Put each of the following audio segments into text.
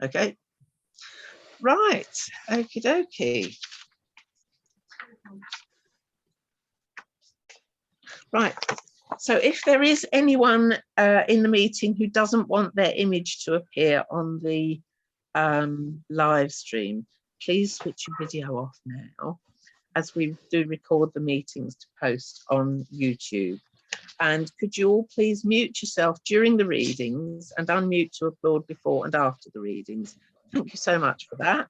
Okay. Right. Okie dokie. Right. So if there is anyone in the meeting who doesn't want their image to appear on the live stream, please switch your video off now, as we do record the meetings to post on YouTube. And could you all please mute yourself during the readings and unmute to applaud before and after the readings? Thank you so much for that.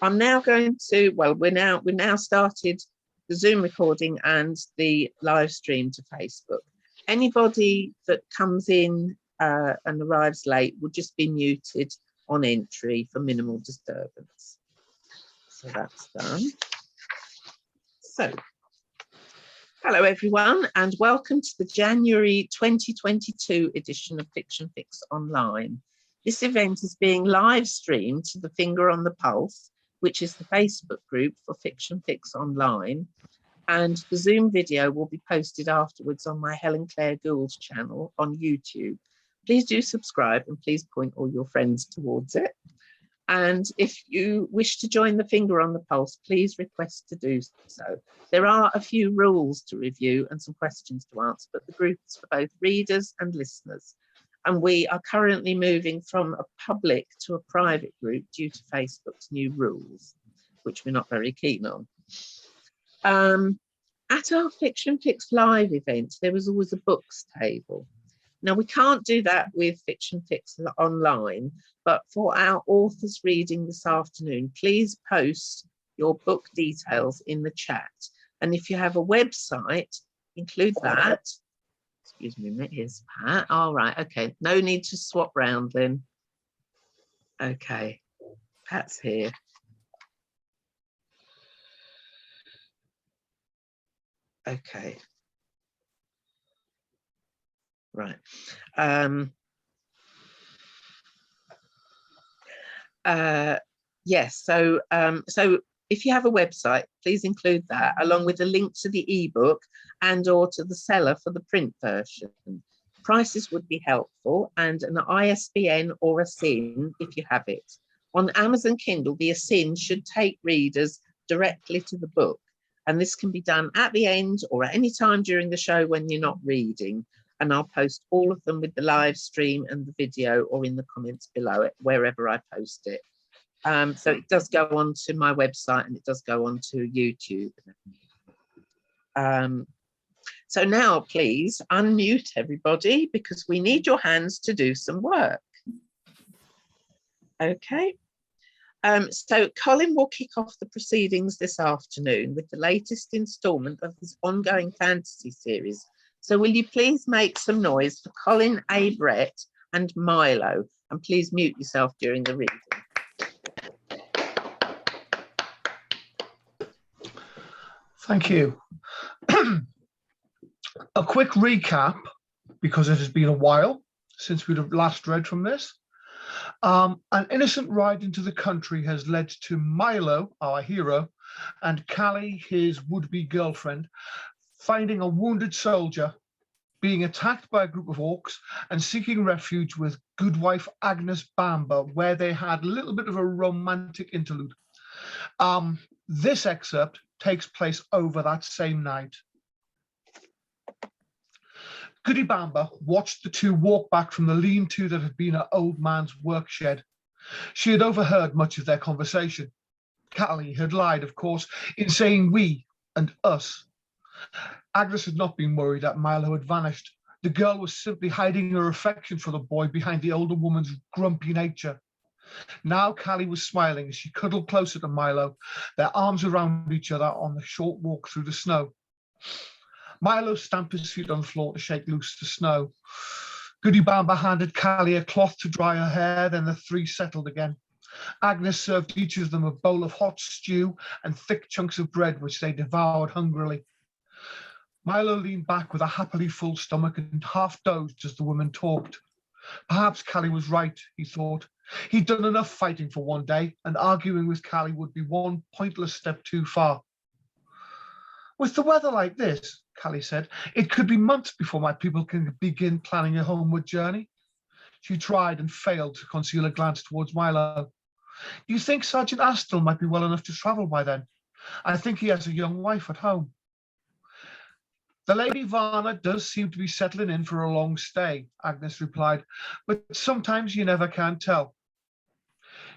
I'm now going to, well, we've now started the Zoom recording and the live stream to Facebook. Anybody that comes in and arrives late will just be muted on entry for minimal disturbance. So that's done. So, hello everyone, and welcome to the January 2022 edition of Fiction Fix Online. This event is being live streamed to the Finger on the Pulse, which is the Facebook group for Fiction Fix Online, and the Zoom video will be posted afterwards on my Helen Claire Gould's channel on YouTube. Please do subscribe and please point all your friends towards it. And if you wish to join the Finger on the Pulse, please request to do so. There are a few rules to review and some questions to answer, but the group is for both readers and listeners. And we are currently moving from a public to a private group due to Facebook's new rules, which we're not very keen on. At our Fiction Fix live event, there was always a books table. Now, we can't do that with Fiction Fix Online, but for our authors reading this afternoon, please post your book details in the chat. And if you have a website, include that. Excuse me a minute, here's Pat. All right, okay, no need to swap round then. Okay, Pat's here. Okay. Right. Yes, so if you have a website, please include that along with a link to the ebook and or to the seller for the print version. Prices would be helpful, and an ISBN or a SIN if you have it. On Amazon Kindle, the SIN should take readers directly to the book, and this can be done at the end or at any time during the show when you're not reading. And I'll post all of them with the live stream and the video or in the comments below it, wherever I post it. So it does go on to my website and it does go on to YouTube. So now please unmute everybody because we need your hands to do some work. Okay. So Colin will kick off the proceedings this afternoon with the latest instalment of his ongoing fantasy series. So will you please make some noise for Colin, A. Brett and Mylo, and please mute yourself during the reading. Thank you. A quick recap, because it has been a while since we'd have last read from this. An innocent ride into the country has led to Mylo, our hero, and Callie, his would-be girlfriend, finding a wounded soldier, being attacked by a group of orcs, and seeking refuge with good wife Agnes Bamber, where they had a little bit of a romantic interlude. This excerpt takes place over that same night. Goody Bamber watched the two walk back from the lean-to that had been her old man's work shed. She had overheard much of their conversation. Callie had lied, of course, in saying we and us. Agnes had not been worried that Mylo had vanished. The girl was simply hiding her affection for the boy behind the older woman's grumpy nature. Now Callie was smiling as she cuddled closer to Mylo, their arms around each other on the short walk through the snow. Mylo stamped his feet on the floor to shake loose the snow. Goody Bamber handed Callie a cloth to dry her hair, then the three settled again. Agnes served each of them a bowl of hot stew and thick chunks of bread, which they devoured hungrily. Mylo leaned back with a happily full stomach and half dozed as the women talked. Perhaps Callie was right, he thought. He'd done enough fighting for one day, and arguing with Callie would be one pointless step too far. With the weather like this, Callie said, it could be months before my people can begin planning a homeward journey. She tried and failed to conceal a glance towards Mylo. Do you think Sergeant Astle might be well enough to travel by then? I think he has a young wife at home. The Lady Varna does seem to be settling in for a long stay, Agnes replied, but sometimes you never can tell.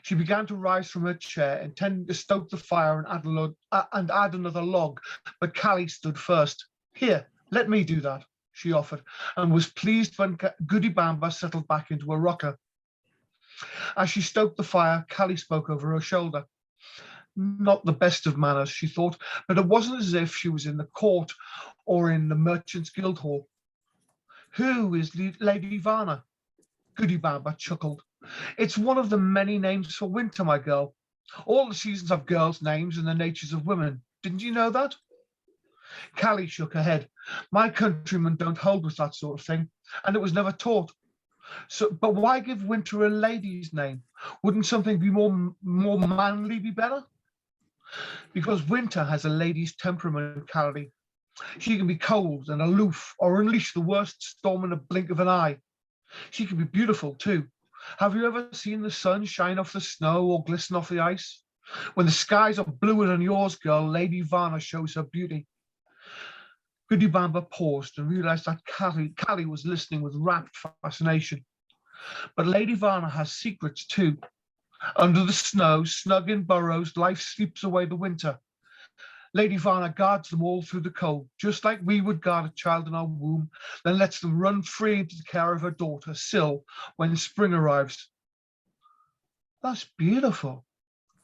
She began to rise from her chair, intending to stoke the fire and add another log, but Callie stood first. Here, let me do that, she offered, and was pleased when Goody Bamba settled back into a rocker. As she stoked the fire, Callie spoke over her shoulder. Not the best of manners, she thought, but it wasn't as if she was in the court or in the Merchants' Guild Hall. Who is Lady Varna? Goody Bamba chuckled. It's one of the many names for winter, my girl. All the seasons have girls' names and the natures of women. Didn't you know that? Callie shook her head. My countrymen don't hold with that sort of thing, and it was never taught. So, but why give winter a lady's name? Wouldn't something be more manly be better? Because winter has a lady's temperament, Callie. She can be cold and aloof or unleash the worst storm in a blink of an eye. She can be beautiful too. Have you ever seen the sun shine off the snow or glisten off the ice? When the skies are bluer than yours, girl, Lady Varna shows her beauty. Goody Bamba paused and realized that Callie was listening with rapt fascination. But Lady Varna has secrets too. Under the snow, snug in burrows, life sleeps away the winter. Lady Varna guards them all through the cold, just like we would guard a child in our womb, then lets them run free into the care of her daughter, Syl, when spring arrives. That's beautiful,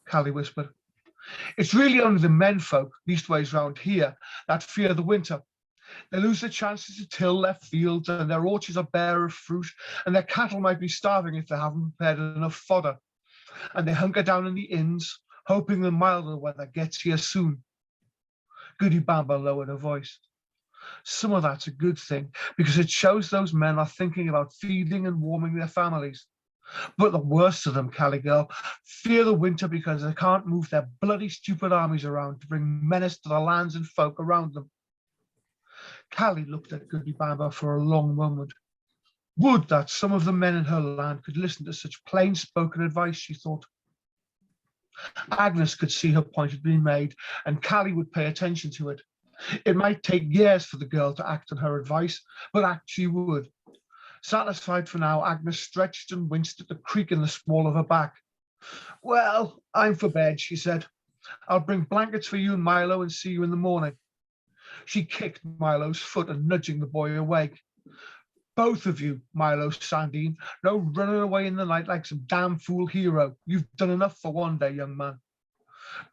Callie whispered. It's really only the menfolk, leastways round here, that fear the winter. They lose their chances to till their fields, and their orchards are bare of fruit, and their cattle might be starving if they haven't prepared enough fodder. And they hunker down in the inns, hoping the milder weather gets here soon. Goody Bamba lowered her voice. Some of that's a good thing, because it shows those men are thinking about feeding and warming their families. But the worst of them, Callie girl, fear the winter because they can't move their bloody stupid armies around to bring menace to the lands and folk around them. Callie looked at Goody Bamba for a long moment. Would that some of the men in her land could listen to such plain-spoken advice, she thought. Agnes could see her point had been made, and Callie would pay attention to it. It might take years for the girl to act on her advice, but act she would. Satisfied for now, Agnes stretched and winced at the creak in the small of her back. Well, I'm for bed, she said. I'll bring blankets for you and Mylo and see you in the morning. She kicked Mylo's foot and nudging the boy awake. Both of you, Mylo Sandine, no running away in the night like some damn fool hero. You've done enough for one day, young man.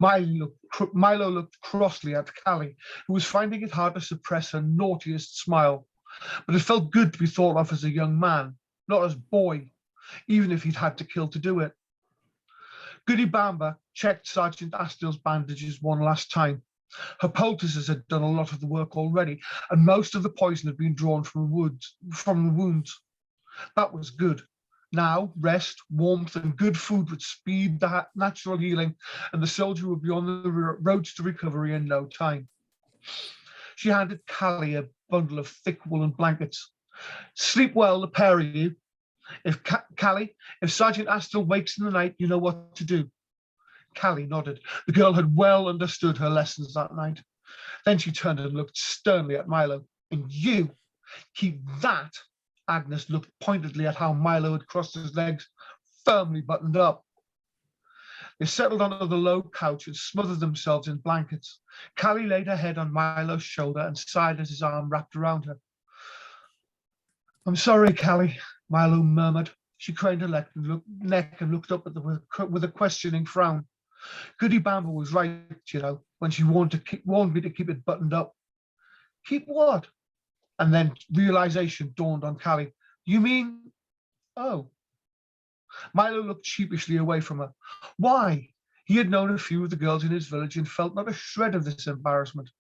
Mylo looked crossly at Callie, who was finding it hard to suppress her naughtiest smile. But it felt good to be thought of as a young man, not as boy, even if he'd had to kill to do it. Goody Bamba checked Sergeant Astle's bandages one last time. Her poultices had done a lot of the work already, and most of the poison had been drawn from the wounds. That was good. Now, rest, warmth, and good food would speed the natural healing, and the soldier would be on the roads to recovery in no time. She handed Callie a bundle of thick woolen blankets. Sleep well, the pair of you. Callie, if Sergeant Astle wakes in the night, you know what to do. Callie nodded. The girl had well understood her lessons that night. Then she turned and looked sternly at Mylo. And you, keep that. Agnes looked pointedly at how Mylo had crossed his legs, firmly buttoned up. They settled onto the low couch and smothered themselves in blankets. Callie laid her head on Mylo's shoulder and sighed as his arm wrapped around her. I'm sorry, Callie, Mylo murmured. She craned her neck and looked up at with a questioning frown. Goody Bamba was right, you know, when she warned me to keep it buttoned up. Keep what? And then realization dawned on Callie. You mean, oh. Mylo looked sheepishly away from her. Why? He had known a few of the girls in his village and felt not a shred of this embarrassment.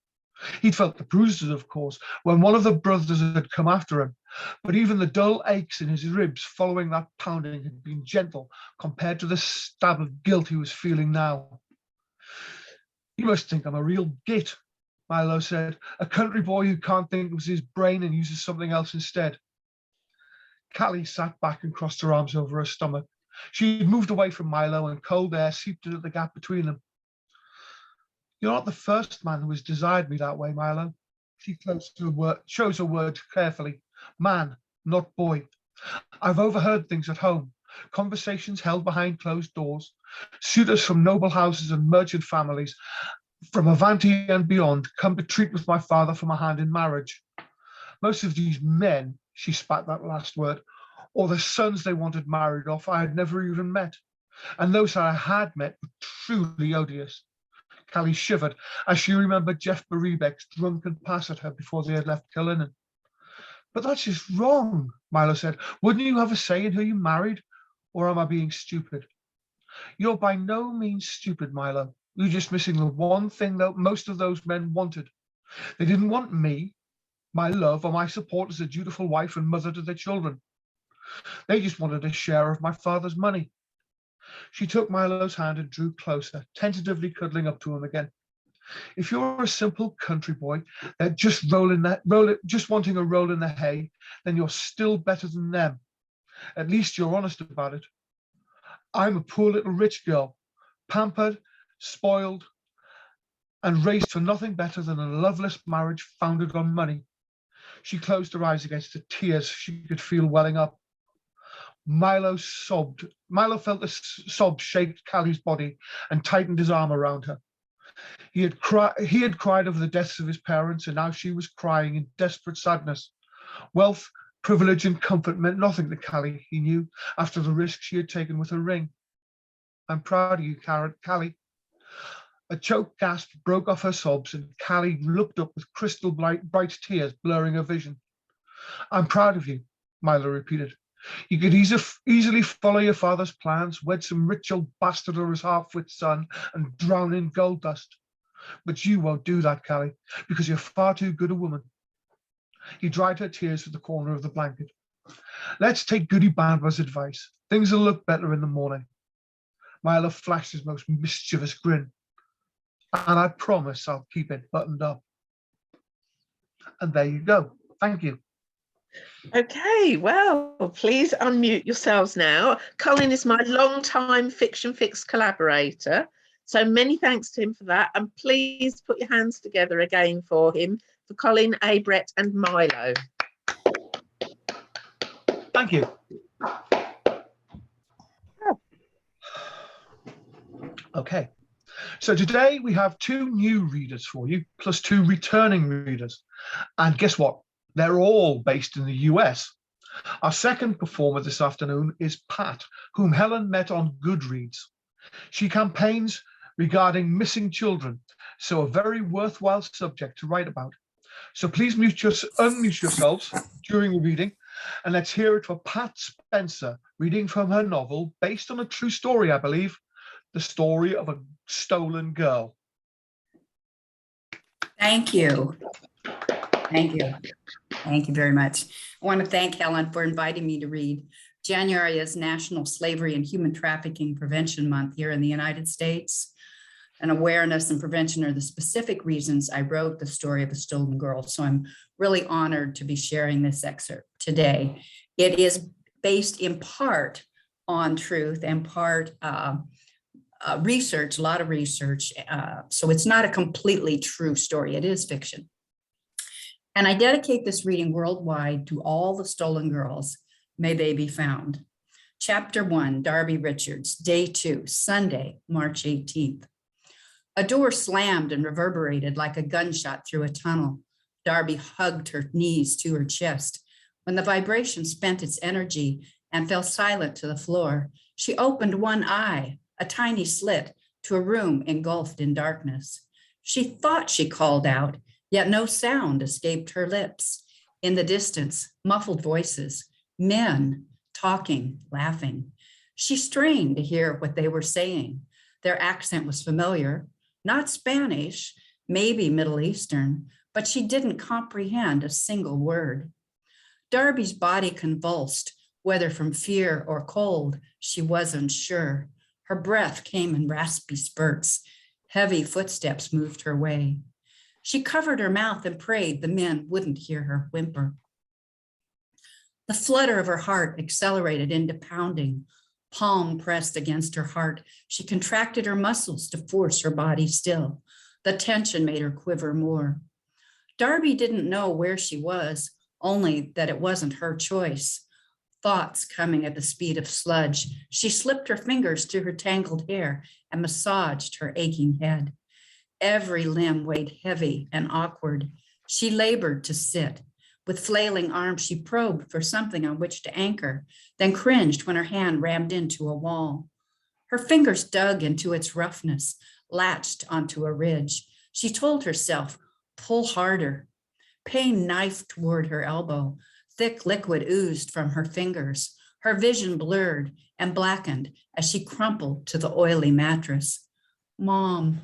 He'd felt the bruises, of course, when one of the brothers had come after him, but even the dull aches in his ribs following that pounding had been gentle compared to the stab of guilt he was feeling now. You must think I'm a real git, Mylo said, a country boy who can't think with his brain and uses something else instead. Callie sat back and crossed her arms over her stomach. She had moved away from Mylo and cold air seeped into the gap between them. You're not the first man who has desired me that way, Mylo. She chose her words carefully. Man, not boy. I've overheard things at home, conversations held behind closed doors, suitors from noble houses and merchant families, from Avanti and beyond, come to treat with my father for my hand in marriage. Most of these men, she spat that last word, or the sons they wanted married off, I had never even met. And those that I had met were truly odious. Callie shivered as she remembered Jeff Berebek's drunken pass at her before they had left Colin. But that's just wrong, Mylo said. Wouldn't you have a say in who you married? Or am I being stupid? You're by no means stupid, Mylo. You're just missing the one thing that most of those men wanted. They didn't want me, my love, or my support as a dutiful wife and mother to their children. They just wanted a share of my father's money. She took Mylo's hand and drew closer, tentatively cuddling up to him again. If you're a simple country boy just wanting a roll in the hay, then you're still better than them. At least you're honest about it. I'm a poor little rich girl, pampered, spoiled, and raised for nothing better than a loveless marriage founded on money. She closed her eyes against the tears she could feel welling up. Mylo sobbed. Mylo felt the sobs shake Callie's body and tightened his arm around her. He had cried over the deaths of his parents, and now she was crying in desperate sadness. Wealth, privilege, and comfort meant nothing to Callie, he knew, after the risk she had taken with her ring. I'm proud of you, Callie. A choked gasp broke off her sobs, and Callie looked up with crystal bright tears blurring her vision. I'm proud of you, Mylo repeated. You could easily follow your father's plans, wed some rich old bastard or his half-wit son, and drown in gold dust. But you won't do that, Callie, because you're far too good a woman. He dried her tears with the corner of the blanket. Let's take Goody Bamba's advice. Things will look better in the morning. Mylo flashed his most mischievous grin. And I promise I'll keep it buttoned up. And there you go. Thank you. Okay, well, please unmute yourselves now. Colin is my long-time Fiction Fix collaborator, so many thanks to him for that. And please put your hands together again for him, for Colin, Brett and Mylo. Thank you. Okay, so today we have 2 new readers for you, plus 2 returning readers. And guess what? They're all based in the US. Our second performer this afternoon is Pat, whom Helen met on Goodreads. She campaigns regarding missing children, so a very worthwhile subject to write about. So please unmute yourselves during the reading, and let's hear it for Pat Spencer, reading from her novel, based on a true story, I believe, The Story of a Stolen Girl. Thank you. Thank you. Thank you very much. I want to thank Helen for inviting me to read. January is National Slavery and Human Trafficking Prevention Month here in the United States. And awareness and prevention are the specific reasons I wrote The Story of a Stolen Girl. So I'm really honored to be sharing this excerpt today. It is based in part on truth and part research, a lot of research. So it's not a completely true story. It is fiction. And I dedicate this reading worldwide to all the stolen girls. May they be found. Chapter 1, Darby Richards, Day 2, Sunday, March 18th. A door slammed and reverberated like a gunshot through a tunnel. Darby hugged her knees to her chest. When the vibration spent its energy and fell silent to the floor, she opened one eye, a tiny slit, to a room engulfed in darkness. She thought she called out, yet no sound escaped her lips. In the distance, muffled voices, men talking, laughing. She strained to hear what they were saying. Their accent was familiar, not Spanish, maybe Middle Eastern, but she didn't comprehend a single word. Darby's body convulsed, whether from fear or cold, she wasn't sure. Her breath came in raspy spurts. Heavy footsteps moved her way. She covered her mouth and prayed the men wouldn't hear her whimper. The flutter of her heart accelerated into pounding. Palm pressed against her heart. She contracted her muscles to force her body still. The tension made her quiver more. Darby didn't know where she was, only that it wasn't her choice. Thoughts coming at the speed of sludge, she slipped her fingers through her tangled hair and massaged her aching head. Every limb weighed heavy and awkward. She labored to sit. With flailing arms, she probed for something on which to anchor, then cringed when her hand rammed into a wall. Her fingers dug into its roughness, latched onto a ridge. She told herself, pull harder. Pain knifed toward her elbow. Thick liquid oozed from her fingers. Her vision blurred and blackened as she crumpled to the oily mattress. Mom.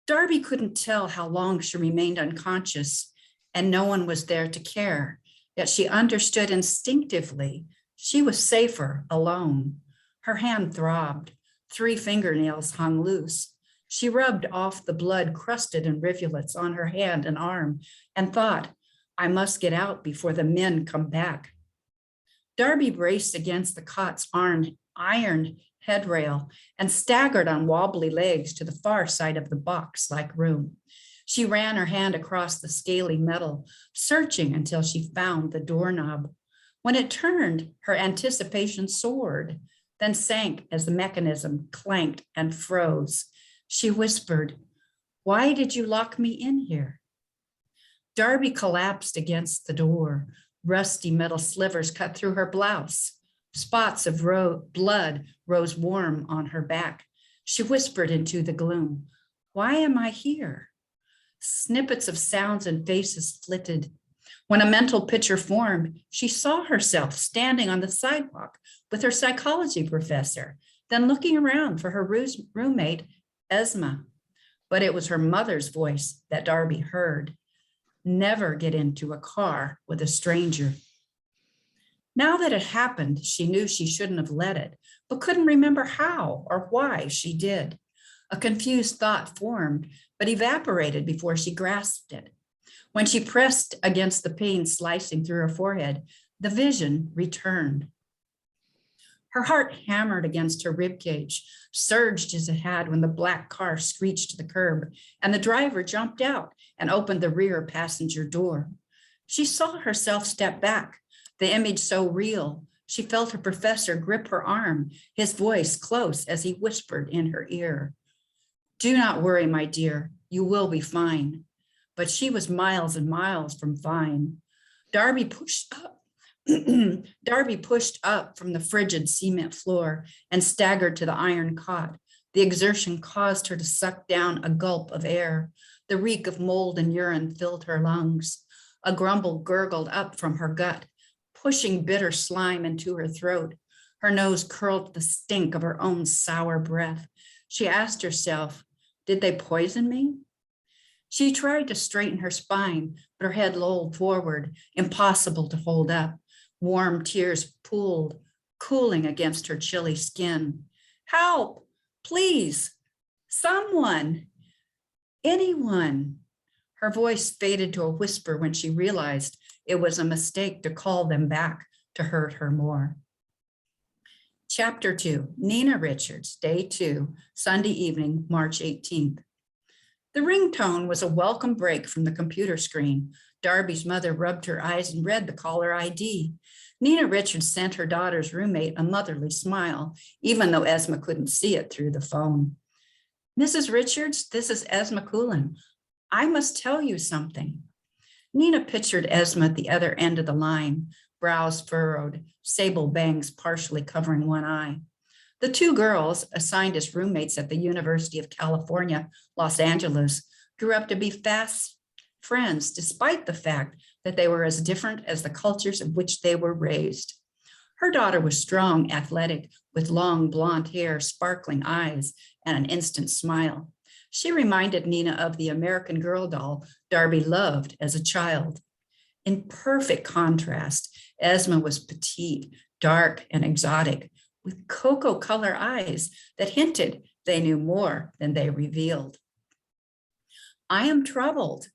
Darby couldn't tell how long she remained unconscious, and no one was there to care. Yet she understood instinctively she was safer alone. Her hand throbbed. 3 fingernails hung loose. She rubbed off the blood crusted in rivulets on her hand and arm and thought, I must get out before the men come back. Darby braced against the cot's iron headrail and staggered on wobbly legs to the far side of the box-like room. She ran her hand across the scaly metal, searching until she found the doorknob. When it turned, her anticipation soared, then sank as the mechanism clanked and froze. She whispered, why did you lock me in here? Darby collapsed against the door. Rusty metal slivers cut through her blouse. Spots of blood rose warm on her back. She whispered into the gloom, why am I here? Snippets of sounds and faces flitted. When a mental picture formed, she saw herself standing on the sidewalk with her psychology professor, then looking around for her roommate, Esma. But it was her mother's voice that Darby heard. Never get into a car with a stranger. Now that it happened, she knew she shouldn't have let it, but couldn't remember how or why she did. A confused thought formed, but evaporated before she grasped it. When she pressed against the pain slicing through her forehead, the vision returned. Her heart hammered against her ribcage, surged as it had when the black car screeched to the curb, and the driver jumped out and opened the rear passenger door. She saw herself step back, the image so real. She felt her professor grip her arm, his voice close as he whispered in her ear. Do not worry, my dear, you will be fine. But she was miles and miles from fine. Darby pushed up from the frigid cement floor and staggered to the iron cot. The exertion caused her to suck down a gulp of air. The reek of mold and urine filled her lungs. A grumble gurgled up from her gut, pushing bitter slime into her throat. Her nose curled the stink of her own sour breath. She asked herself, did they poison me? She tried to straighten her spine, but her head lolled forward, impossible to hold up. Warm tears pooled, cooling against her chilly skin. Help, please, someone, anyone. Her voice faded to a whisper when she realized it was a mistake to call them back to hurt her more. Chapter 2, Nina Richards, Day 2, Sunday evening, March 18th. The ringtone was a welcome break from the computer screen. Darby's mother rubbed her eyes and read the caller ID. Nina Richards sent her daughter's roommate a motherly smile, even though Esma couldn't see it through the phone. Mrs. Richards, this is Esma Colin. I must tell you something. Nina pictured Esma at the other end of the line, brows furrowed, sable bangs partially covering one eye. The 2 girls, assigned as roommates at the University of California, Los Angeles, grew up to be fast friends, despite the fact that they were as different as the cultures in which they were raised. Her daughter was strong, athletic, with long blonde hair, sparkling eyes, and an instant smile. She reminded Nina of the American Girl doll Darby loved as a child. In perfect contrast, Esma was petite, dark, and exotic, with cocoa color eyes that hinted they knew more than they revealed. I am troubled.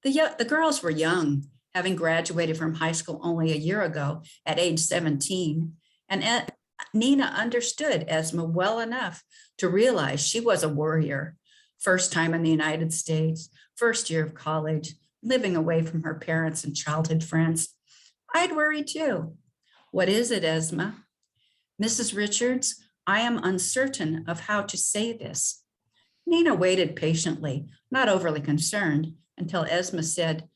The girls were young, having graduated from high school only a year ago at age 17. And Nina understood Esma well enough to realize she was a warrior. First time in the United States, first year of college, living away from her parents and childhood friends. I'd worry too. What is it, Esma? Mrs. Richards, I am uncertain of how to say this. Nina waited patiently, not overly concerned, until Esma said,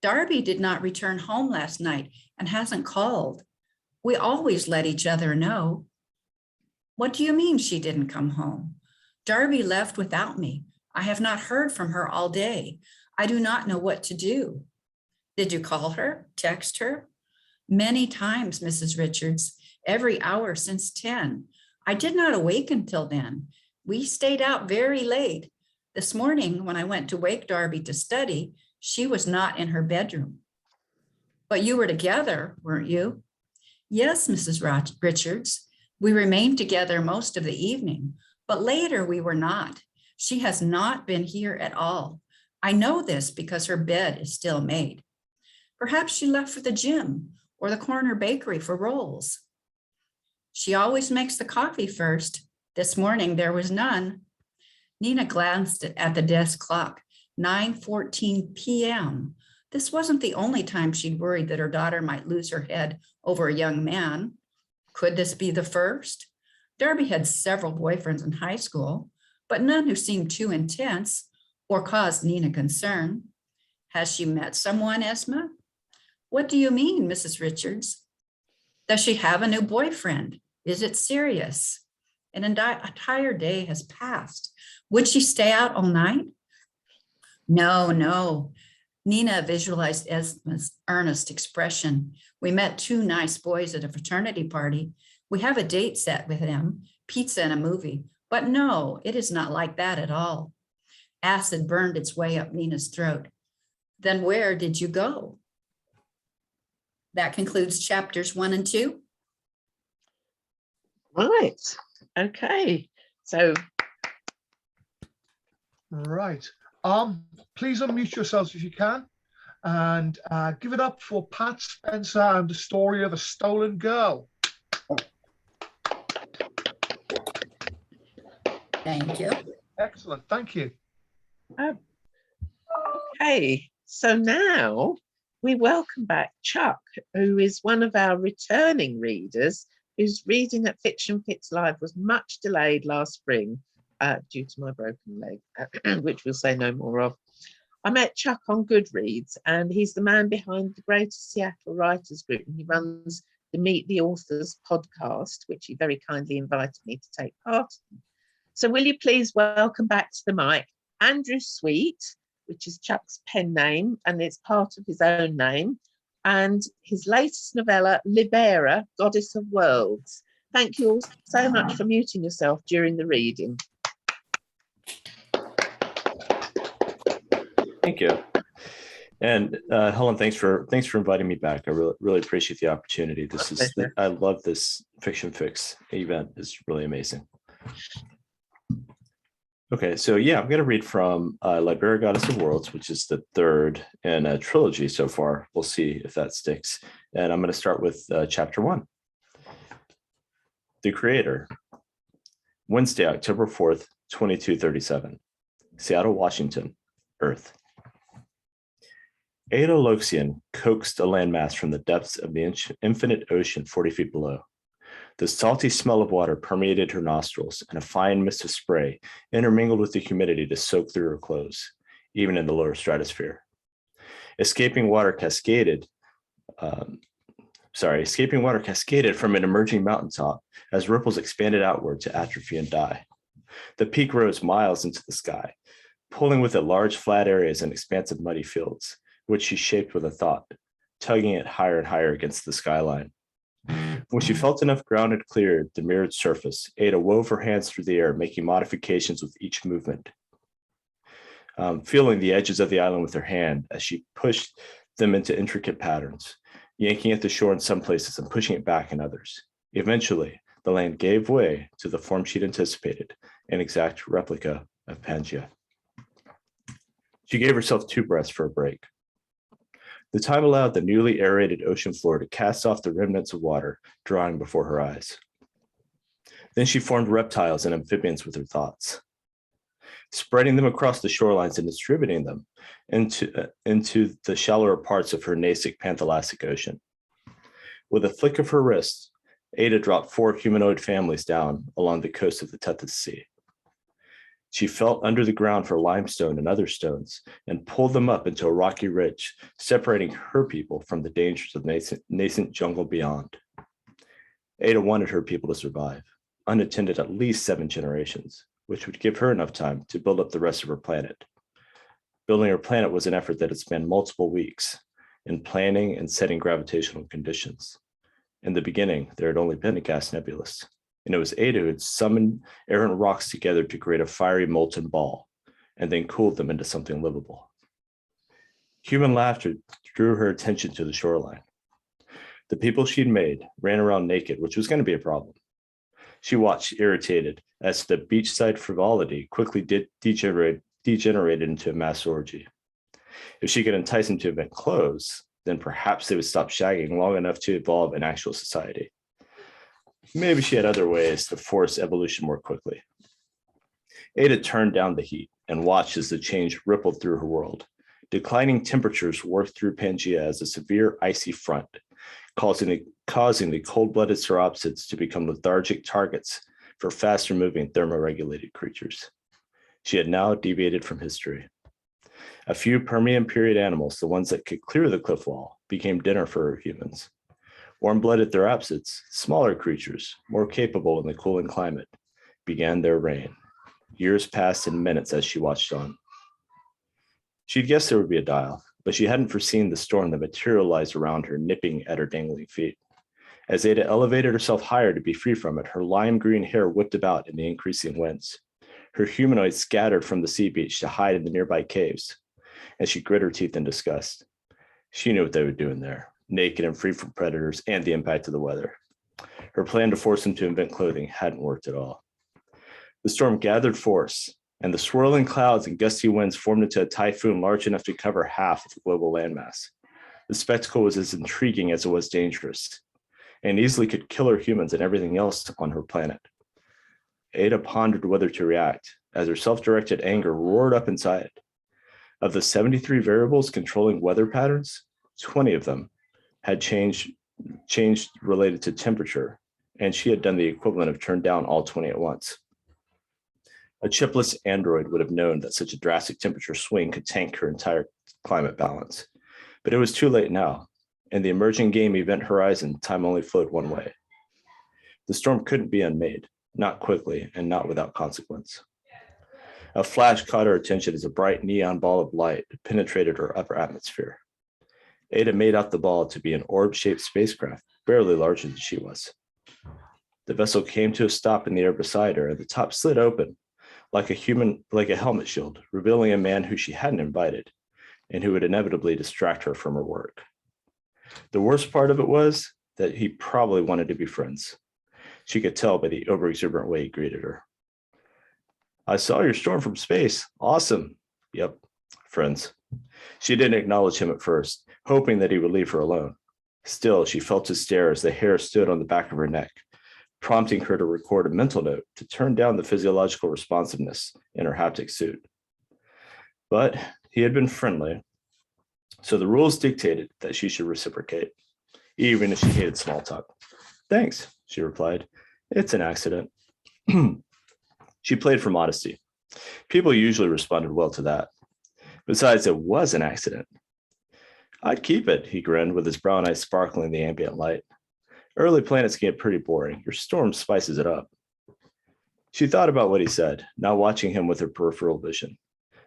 Darby did not return home last night and hasn't called. We always let each other know. What do you mean she didn't come home? Darby left without me. I have not heard from her all day. I do not know what to do. Did you call her, text her? Many times, Mrs. Richards, every hour since 10. I did not awaken till then. We stayed out very late. This morning, when I went to wake Darby to study, she was not in her bedroom. But you were together, weren't you? Yes, Mrs. Richards. We remained together most of the evening, but later we were not. She has not been here at all. I know this because her bed is still made. Perhaps she left for the gym or the corner bakery for rolls. She always makes the coffee first. This morning there was none. Nina glanced at the desk clock, 9:14 p.m. This wasn't the only time she'd worried that her daughter might lose her head over a young man. Could this be the first? Darby had several boyfriends in high school, but none who seemed too intense or caused Nina concern. Has she met someone, Esma? What do you mean, Mrs. Richards? Does she have a new boyfriend? Is it serious? An entire day has passed. Would she stay out all night? No. Nina visualized Esma's earnest expression. We met two nice boys at a fraternity party. We have a date set with them, pizza and a movie. But no, it is not like that at all. Acid burned its way up Nina's throat. Then where did you go? That concludes chapters 1 and 2. Right. Okay. So. Right. Please unmute yourselves if you can, and give it up for Pat Spencer and the story of a stolen girl. Thank you. Excellent. Thank you. Okay. So now we welcome back Chuck, who is one of our returning readers, whose reading at Fiction Fix Live was much delayed last spring due to my broken leg, which we'll say no more of. I met Chuck on Goodreads, and he's the man behind the Greater Seattle Writers Group, and he runs the Meet the Authors podcast, which he very kindly invited me to take part in. So will you please welcome back to the mic Andrew Sweet, which is Chuck's pen name, and it's part of his own name, and his latest novella, Libera, Goddess of Worlds. Thank you all so much for muting yourself during the reading. Thank you. And Helen, thanks for inviting me back. I really appreciate the opportunity. I love this Fiction Fix event. It's really amazing. Okay, so yeah, I'm going to read from Libera, Goddess of Worlds, which is the third in a trilogy so far. We'll see if that sticks. And I'm going to start with chapter 1. The Creator. Wednesday, October 4th, 2237. Seattle, Washington, Earth. Ada Loxian coaxed a landmass from the depths of the infinite ocean 40 feet below. The salty smell of water permeated her nostrils, and a fine mist of spray intermingled with the humidity to soak through her clothes, even in the lower stratosphere. Escaping water cascaded from an emerging mountaintop as ripples expanded outward to atrophy and die. The peak rose miles into the sky, pulling with it large flat areas and expansive muddy fields, which she shaped with a thought, tugging it higher and higher against the skyline. When she felt enough ground had cleared the mirrored surface, Ada wove her hands through the air, making modifications with each movement. Feeling the edges of the island with her hand as she pushed them into intricate patterns, yanking at the shore in some places and pushing it back in others. Eventually, the land gave way to the form she'd anticipated, an exact replica of Pangaea. She gave herself 2 breaths for a break. The time allowed the newly aerated ocean floor to cast off the remnants of water drying before her eyes. Then she formed reptiles and amphibians with her thoughts, spreading them across the shorelines and distributing them into the shallower parts of her Nasic Panthelastic Ocean. With a flick of her wrist, Ada dropped 4 humanoid families down along the coast of the Tethys Sea. She felt under the ground for limestone and other stones and pulled them up into a rocky ridge, separating her people from the dangers of nascent jungle beyond. Ada wanted her people to survive, unattended at least 7 generations, which would give her enough time to build up the rest of her planet. Building her planet was an effort that had spanned multiple weeks in planning and setting gravitational conditions. In the beginning, there had only been a gas nebulous, and it was Ada who had summoned errant rocks together to create a fiery molten ball, and then cooled them into something livable. Human laughter drew her attention to the shoreline. The people she'd made ran around naked, which was going to be a problem. She watched, irritated, as the beachside frivolity quickly degenerated into a mass orgy. If she could entice them to invent clothes, then perhaps they would stop shagging long enough to evolve an actual society. Maybe she had other ways to force evolution more quickly. Ada turned down the heat and watched as the change rippled through her world. Declining temperatures worked through Pangea as a severe icy front, causing the cold-blooded sauropsids to become lethargic targets for faster-moving thermoregulated creatures. She had now deviated from history. A few Permian period animals, the ones that could clear the cliff wall, became dinner for humans. Warm-blooded therapsids, smaller creatures, more capable in the cooling climate, began their reign. Years passed in minutes as she watched on. She'd guessed there would be a die-off, but she hadn't foreseen the storm that materialized around her, nipping at her dangling feet. As Ada elevated herself higher to be free from it, her lime green hair whipped about in the increasing winds. Her humanoids scattered from the sea beach to hide in the nearby caves, as she grit her teeth in disgust. She knew what they were doing there, naked and free from predators and the impact of the weather. Her plan to force them to invent clothing hadn't worked at all. The storm gathered force, and the swirling clouds and gusty winds formed into a typhoon large enough to cover half of the global landmass. The spectacle was as intriguing as it was dangerous, and easily could kill her humans and everything else on her planet. Ada pondered whether to react, as her self-directed anger roared up inside. Of the 73 variables controlling weather patterns, 20 of them had changed related to temperature, and she had done the equivalent of turned down all 20 at once. A chipless android would have known that such a drastic temperature swing could tank her entire climate balance. But it was too late now. In the emerging game event horizon, time only flowed one way. The storm couldn't be unmade, not quickly and not without consequence. A flash caught her attention as a bright neon ball of light penetrated her upper atmosphere. Ada made out the ball to be an orb-shaped spacecraft, barely larger than she was. The vessel came to a stop in the air beside her, and the top slid open, like a helmet shield, revealing a man who she hadn't invited, and who would inevitably distract her from her work. The worst part of it was that he probably wanted to be friends. She could tell by the overexuberant way he greeted her. "I saw your storm from space. Awesome." "Yep, friends." She didn't acknowledge him at first, hoping that he would leave her alone. Still, she felt his stare as the hair stood on the back of her neck, prompting her to record a mental note to turn down the physiological responsiveness in her haptic suit. But he had been friendly, so the rules dictated that she should reciprocate, even if she hated small talk. "Thanks," she replied. "It's an accident." She played for modesty. People usually responded well to that. Besides, it was an accident. "I'd keep it," he grinned, with his brown eyes sparkling in the ambient light. "Early planets can get pretty boring. Your storm spices it up." She thought about what he said, now watching him with her peripheral vision.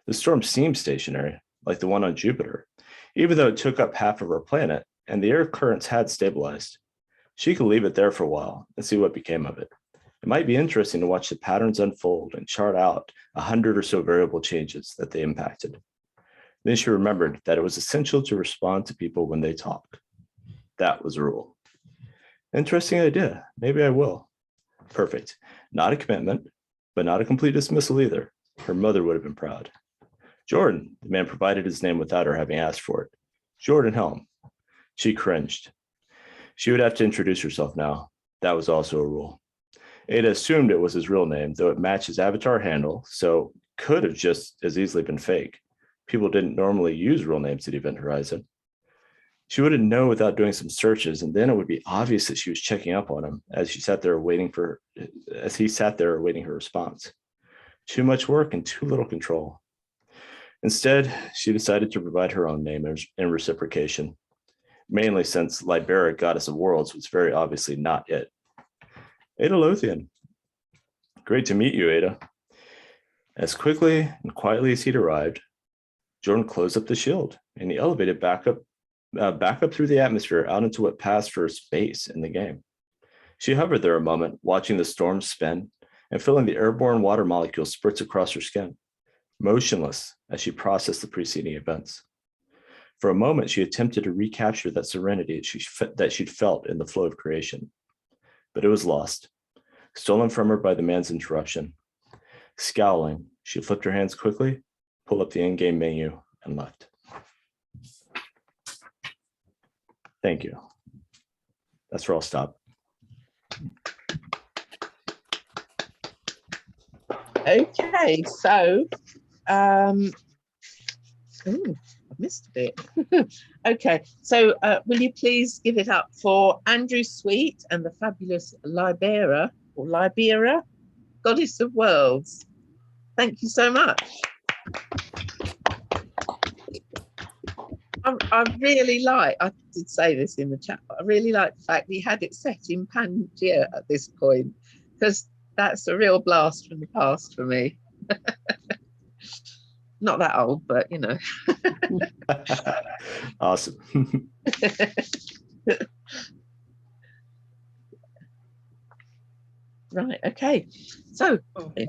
The storm seemed stationary, like the one on Jupiter, even though it took up half of her planet and the air currents had stabilized. She could leave it there for a while and see what became of it. It might be interesting to watch the patterns unfold and chart out 100 or so variable changes that they impacted. Then she remembered that it was essential to respond to people when they talk. That was a rule. "Interesting idea. Maybe I will." Perfect. Not a commitment, but not a complete dismissal either. Her mother would have been proud. "Jordan," the man provided his name without her having asked for it. Jordan Helm. She cringed. She would have to introduce herself now. That was also a rule. Ada assumed it was his real name, though it matched his avatar handle, so could have just as easily been fake. People didn't normally use real names at Event Horizon. She wouldn't know without doing some searches, and then it would be obvious that she was checking up on him as he sat there awaiting her response. Too much work and too little control. Instead, she decided to provide her own name in reciprocation, mainly since Libera, Goddess of Worlds, was very obviously not it. Ada Lothian. Great to meet you, Ada. As quickly and quietly as he'd arrived, Jordan closed up the shield, and he elevated back up through the atmosphere out into what passed for space in the game. She hovered there a moment, watching the storm spin and feeling the airborne water molecules spritz across her skin, motionless as she processed the preceding events. For a moment, she attempted to recapture that serenity that she'd felt in the flow of creation, but it was lost, stolen from her by the man's interruption. Scowling, she flipped her hands quickly, pulled up the in-game menu, and left. Thank you. That's where I'll stop. Okay, so I missed a bit. Okay, so will you please give it up for Andrew Sweet and the fabulous Libera, Goddess of Worlds. Thank you so much. I really like, I did say this in the chat, but I really like the fact that he had it set in Pangaea at this point, because that's a real blast from the past for me. Not that old, but you know. Awesome. Right, okay. So, Okay.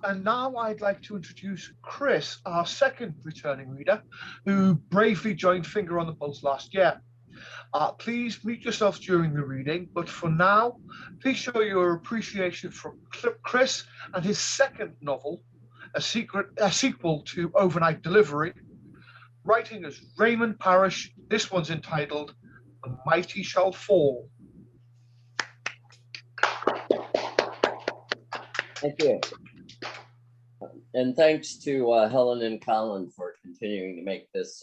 And now I'd like to introduce Chris, our second returning reader, who bravely joined Finger on the Pulse last year. Please mute yourself during the reading, but for now, please show your appreciation for Chris and his second novel, a sequel to Overnight Delivery, writing as Raymond Parrish. This one's entitled The Mighty Shall Fall. Thank you. And thanks to Helen and Colin for continuing to make this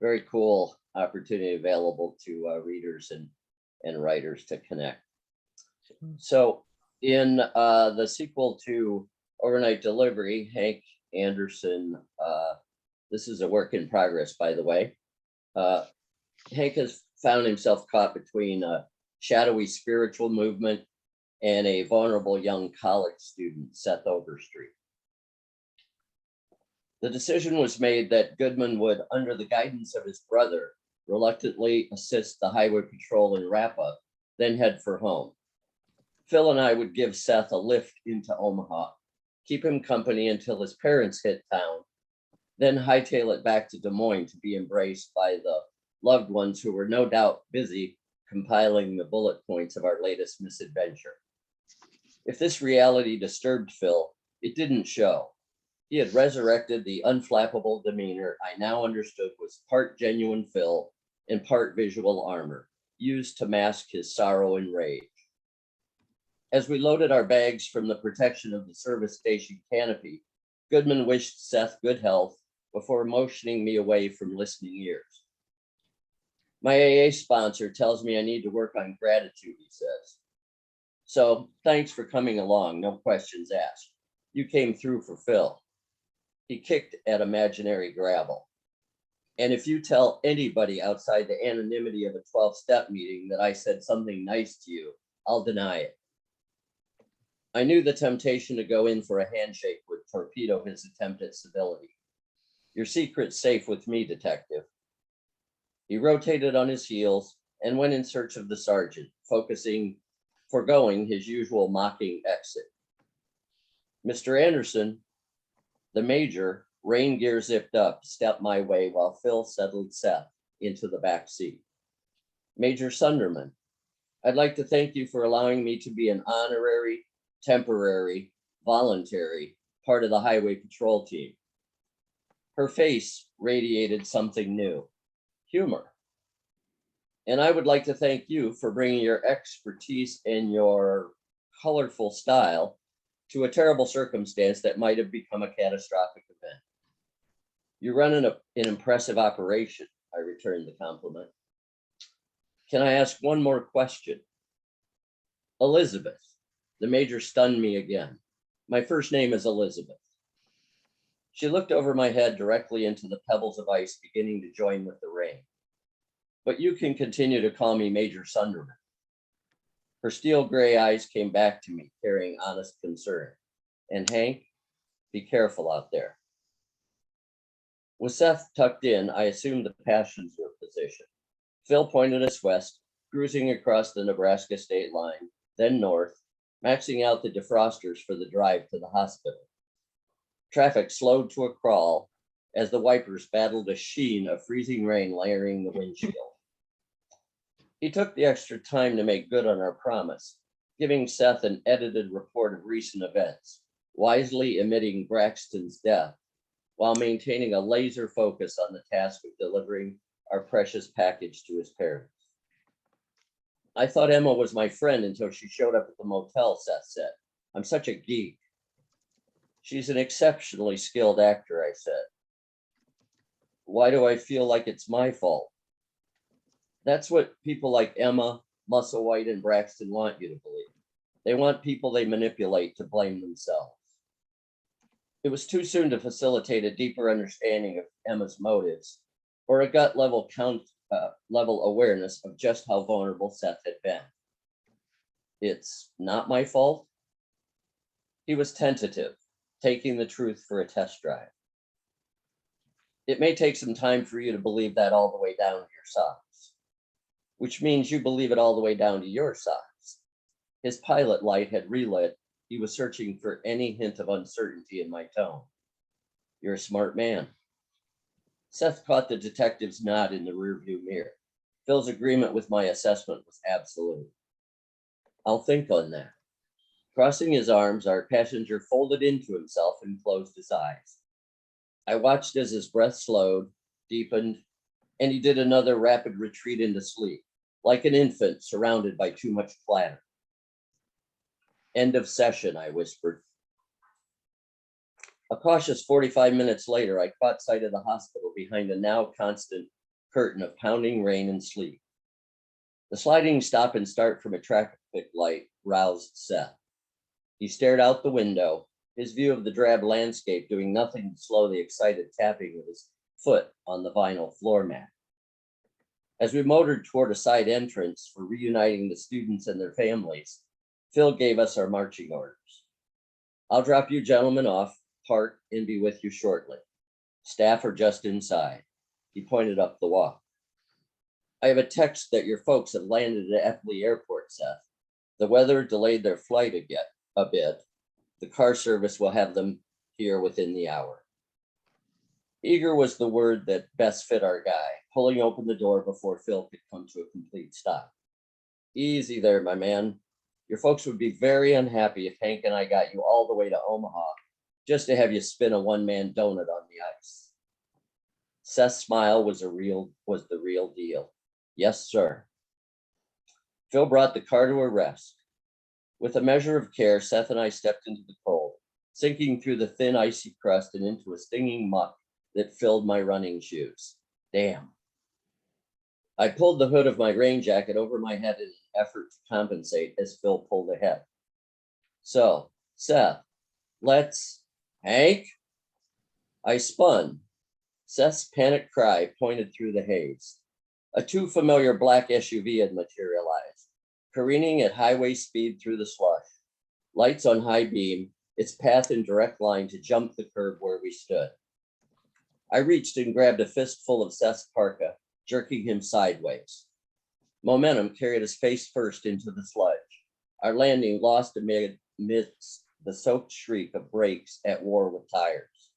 very cool opportunity available to readers and writers to connect. So in the sequel to Overnight Delivery, Hank Anderson, this is a work in progress, by the way. Hank has found himself caught between a shadowy spiritual movement and a vulnerable young college student, Seth Overstreet. The decision was made that Goodman would, under the guidance of his brother, reluctantly assist the highway patrol in wrap-up, then head for home. Phil and I would give Seth a lift into Omaha, keep him company until his parents hit town, then hightail it back to Des Moines to be embraced by the loved ones who were no doubt busy compiling the bullet points of our latest misadventure. If this reality disturbed Phil, it didn't show. He had resurrected the unflappable demeanor I now understood was part genuine Phil and part visual armor, used to mask his sorrow and rage. As we loaded our bags from the protection of the service station canopy, Goodman wished Seth good health before motioning me away from listening ears. My AA sponsor tells me I need to work on gratitude, he says. So thanks for coming along, no questions asked. You came through for Phil. He kicked at imaginary gravel. And if you tell anybody outside the anonymity of a 12-step meeting that I said something nice to you, I'll deny it. I knew the temptation to go in for a handshake would torpedo his attempt at civility. Your secret's safe with me, detective. He rotated on his heels and went in search of the sergeant, foregoing his usual mocking exit. Mr. Anderson, the major, rain gear zipped up, stepped my way while Phil settled Seth into the back seat. Major Sunderman, I'd like to thank you for allowing me to be an honorary, temporary, voluntary part of the highway patrol team. Her face radiated something new, humor. And I would like to thank you for bringing your expertise and your colorful style to a terrible circumstance that might have become a catastrophic event. You run an impressive operation, I returned the compliment. Can I ask one more question? Elizabeth, the major stunned me again. My first name is Elizabeth. She looked over my head directly into the pebbles of ice beginning to join with the rain. But you can continue to call me Major Sunderman. Her steel gray eyes came back to me, carrying honest concern. And Hank, be careful out there. With Seth tucked in, I assumed the passenger position. Phil pointed us west, cruising across the Nebraska state line, then north, maxing out the defrosters for the drive to the hospital. Traffic slowed to a crawl as the wipers battled a sheen of freezing rain layering the windshield. He took the extra time to make good on our promise, giving Seth an edited report of recent events, wisely omitting Braxton's death, while maintaining a laser focus on the task of delivering our precious package to his parents. I thought Emma was my friend until she showed up at the motel, Seth said. I'm such a geek. She's an exceptionally skilled actor, I said. Why do I feel like it's my fault? That's what people like Emma, Musselwhite, and Braxton want you to believe. They want people they manipulate to blame themselves. It was too soon to facilitate a deeper understanding of Emma's motives or a gut level level awareness of just how vulnerable Seth had been. It's not my fault. He was tentative, taking the truth for a test drive. It may take some time for you to believe that all the way down to your socks, which means you believe it all the way down to your socks. His pilot light had relit. He was searching for any hint of uncertainty in my tone. You're a smart man. Seth caught the detective's nod in the rearview mirror. Phil's agreement with my assessment was absolute. I'll think on that. Crossing his arms, our passenger folded into himself and closed his eyes. I watched as his breath slowed, deepened, and he did another rapid retreat into sleep, like an infant surrounded by too much clatter. End of session, I whispered. A cautious 45 minutes later, I caught sight of the hospital behind a now constant curtain of pounding rain and sleet. The sliding stop and start from a traffic light roused Seth. He stared out the window, his view of the drab landscape doing nothing to slow the excited tapping of his foot on the vinyl floor mat. As we motored toward a side entrance for reuniting the students and their families, Phil gave us our marching orders. I'll drop you gentlemen off, park, and be with you shortly. Staff are just inside. He pointed up the walk. I have a text that your folks have landed at Eppley Airport, Seth. The weather delayed their flight a bit. The car service will have them here within the hour. Eager was the word that best fit our guy, pulling open the door before Phil could come to a complete stop. Easy there, my man. Your folks would be very unhappy if Hank and I got you all the way to Omaha just to have you spin a one-man donut on the ice. Seth's smile was the real deal. Yes, sir. Phil brought the car to a rest. With a measure of care, Seth and I stepped into the cold, sinking through the thin icy crust and into a stinging muck that filled my running shoes. Damn. I pulled the hood of my rain jacket over my head in an effort to compensate as Phil pulled ahead. So, Seth, Hank? I spun. Seth's panicked cry pointed through the haze. A too familiar black SUV had materialized, careening at highway speed through the slush. Lights on high beam, its path in direct line to jump the curb where we stood. I reached and grabbed a fistful of Seth's parka, jerking him sideways. Momentum carried us face first into the sludge. Our landing lost amidst the soaked shriek of brakes at war with tires.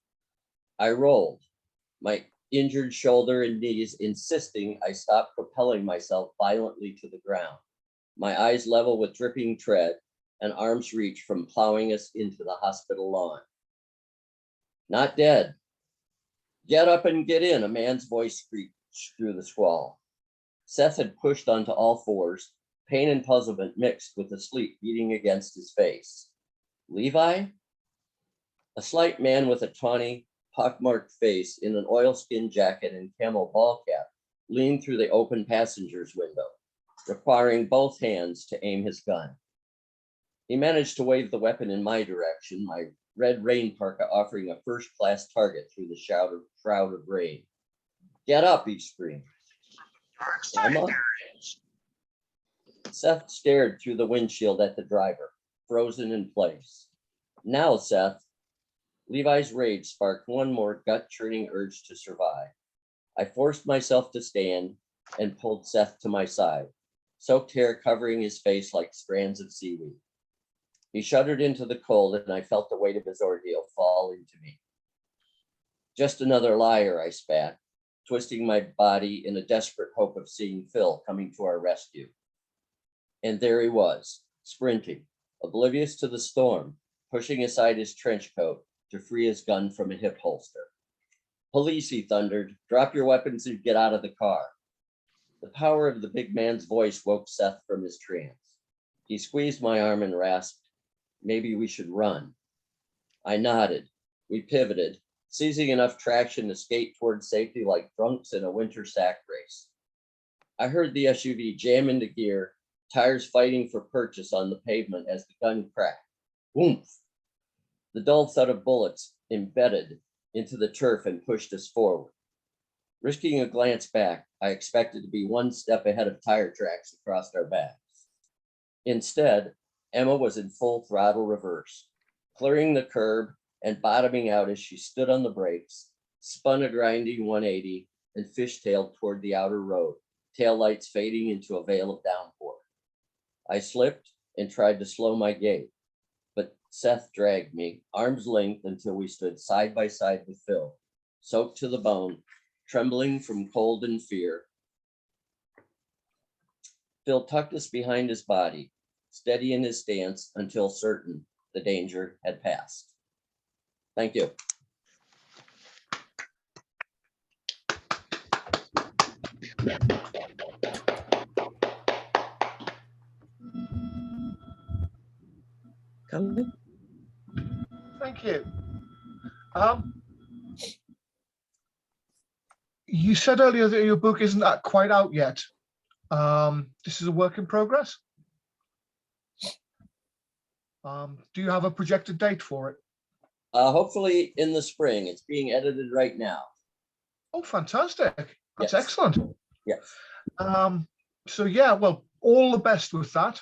I rolled, my injured shoulder and knees insisting I stop propelling myself violently to the ground, my eyes level with dripping tread and arm's reach from plowing us into the hospital lawn. Not dead. Get up and get in, a man's voice screeched through the squall. Seth had pushed onto all fours, pain and puzzlement mixed with the sleep beating against his face. Levi? A slight man with a tawny, pockmarked face in an oilskin jacket and camel ball cap leaned through the open passenger's window, requiring both hands to aim his gun. He managed to wave the weapon in my direction, my red rain parka offering a first-class target through the shroud of rain. Get up, he screamed. Emma? Seth stared through the windshield at the driver, frozen in place. Now, Seth. Levi's rage sparked one more gut-churning urge to survive. I forced myself to stand and pulled Seth to my side, soaked hair covering his face like strands of seaweed. He shuddered into the cold, and I felt the weight of his ordeal fall into me. Just another liar, I spat, twisting my body in a desperate hope of seeing Phil coming to our rescue. And there he was, sprinting, oblivious to the storm, pushing aside his trench coat to free his gun from a hip holster. Police, he thundered, drop your weapons and get out of the car. The power of the big man's voice woke Seth from his trance. He squeezed my arm and rasped, maybe we should run. I nodded. We pivoted, seizing enough traction to skate towards safety like drunks in a winter sack race. I heard the SUV jam into gear, tires fighting for purchase on the pavement as the gun cracked. Woomph! The dull thud of bullets embedded into the turf and pushed us forward. Risking a glance back, I expected to be one step ahead of tire tracks across our backs. Instead, Emma was in full throttle reverse, clearing the curb and bottoming out as she stood on the brakes, spun a grinding 180, and fishtailed toward the outer road, taillights fading into a veil of downpour. I slipped and tried to slow my gait, but Seth dragged me, arm's length, until we stood side by side with Phil, soaked to the bone, trembling from cold and fear. Phil tucked us behind his body, steady in his stance until certain the danger had passed. Thank you. Colin? Thank you. You said earlier that your book isn't quite out yet. This is a work in progress. Do you have a projected date for it? Hopefully in the spring. It's being edited right now. Oh, fantastic. That's Yes. excellent. Yes. So yeah, well, all the best with that.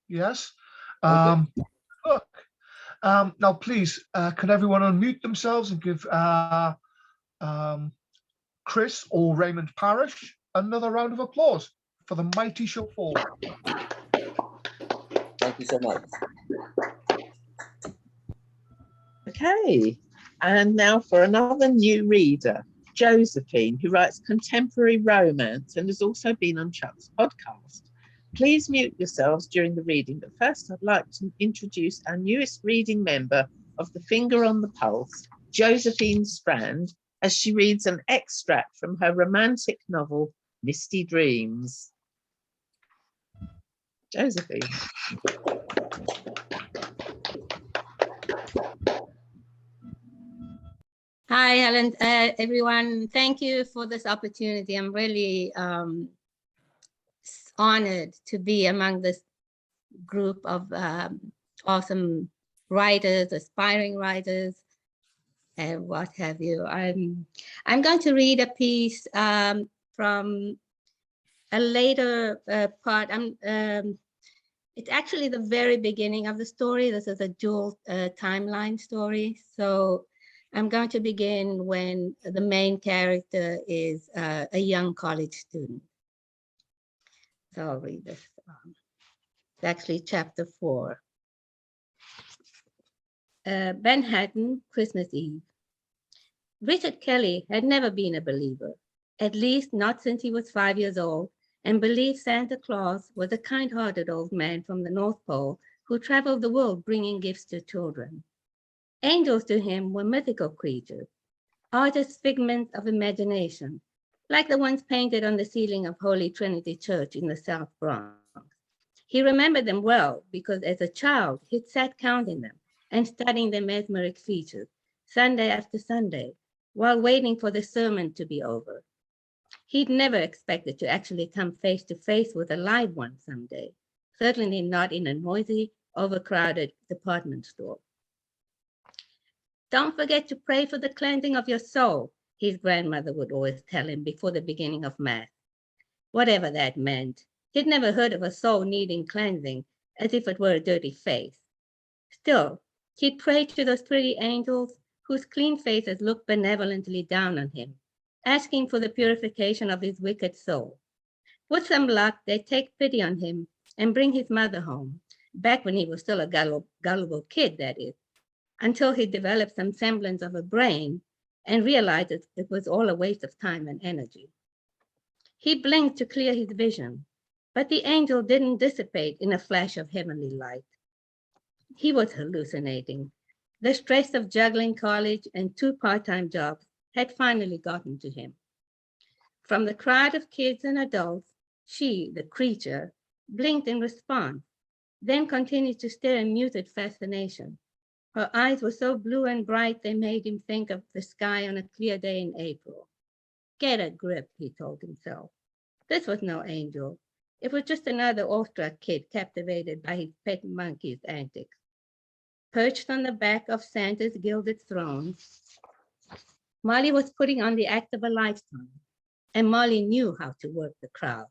Yes. Okay. Look, now please, can everyone unmute themselves and give Chris or Raymond Parrish another round of applause for the mighty show forward. Thank you so much. Okay, and now for another new reader, Josephine, who writes contemporary romance and has also been on Chuck's podcast. Please mute yourselves during the reading, but first I'd like to introduce our newest reading member of the Finger on the Pulse, Josephine Strand, as she reads an extract from her romantic novel, Misty Dreams. Josephine. Hi, Helen, everyone. Thank you for this opportunity. I'm really honored to be among this group of awesome writers, aspiring writers, and what have you. I'm going to read a piece from a later part. It's actually the very beginning of the story. This is a dual timeline story. So I'm going to begin when the main character is a young college student. So I'll read this. It's actually chapter 4. Manhattan, Christmas Eve. Richard Kelly had never been a believer, at least not since he was 5 years old, and believed Santa Claus was a kind-hearted old man from the North Pole who traveled the world bringing gifts to children. Angels to him were mythical creatures, are just figments of imagination, like the ones painted on the ceiling of Holy Trinity Church in the South Bronx. He remembered them well because as a child, he'd sat counting them and studying their mesmeric features, Sunday after Sunday, while waiting for the sermon to be over. He'd never expected to actually come face to face with a live one someday, certainly not in a noisy, overcrowded department store. Don't forget to pray for the cleansing of your soul, his grandmother would always tell him before the beginning of Mass. Whatever that meant, he'd never heard of a soul needing cleansing, as if it were a dirty face. Still, he'd pray to those pretty angels whose clean faces looked benevolently down on him, asking for the purification of his wicked soul. With some luck, they'd take pity on him and bring his mother home, back when he was still a gullible kid, that is, until he developed some semblance of a brain and realized that it was all a waste of time and energy. He blinked to clear his vision, but the angel didn't dissipate in a flash of heavenly light. He was hallucinating. The stress of juggling college and 2 part-time jobs had finally gotten to him. From the crowd of kids and adults, she, the creature, blinked in response, then continued to stare in muted fascination. Her eyes were so blue and bright they made him think of the sky on a clear day in April. Get a grip, he told himself. This was no angel. It was just another awestruck kid captivated by his pet monkey's antics. Perched on the back of Santa's gilded throne, Molly was putting on the act of a lifetime, and Molly knew how to work the crowds.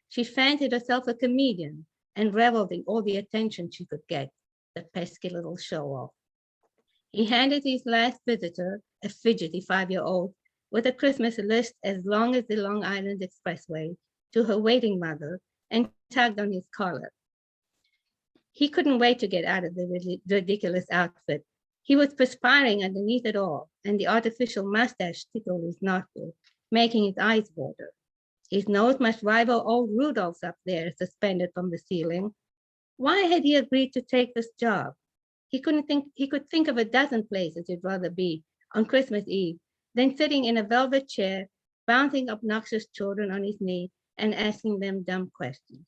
She fancied herself a comedian and reveled in all the attention she could get, the pesky little show-off. He handed his last visitor, a fidgety 5-year-old, with a Christmas list as long as the Long Island Expressway, to her waiting mother and tugged on his collar. He couldn't wait to get out of the ridiculous outfit. He was perspiring underneath it all, and the artificial mustache tickled his nostrils, making his eyes water. His nose must rival old Rudolph's up there, suspended from the ceiling. Why had he agreed to take this job? He could think of a dozen places he'd rather be on Christmas Eve than sitting in a velvet chair, bouncing obnoxious children on his knee and asking them dumb questions.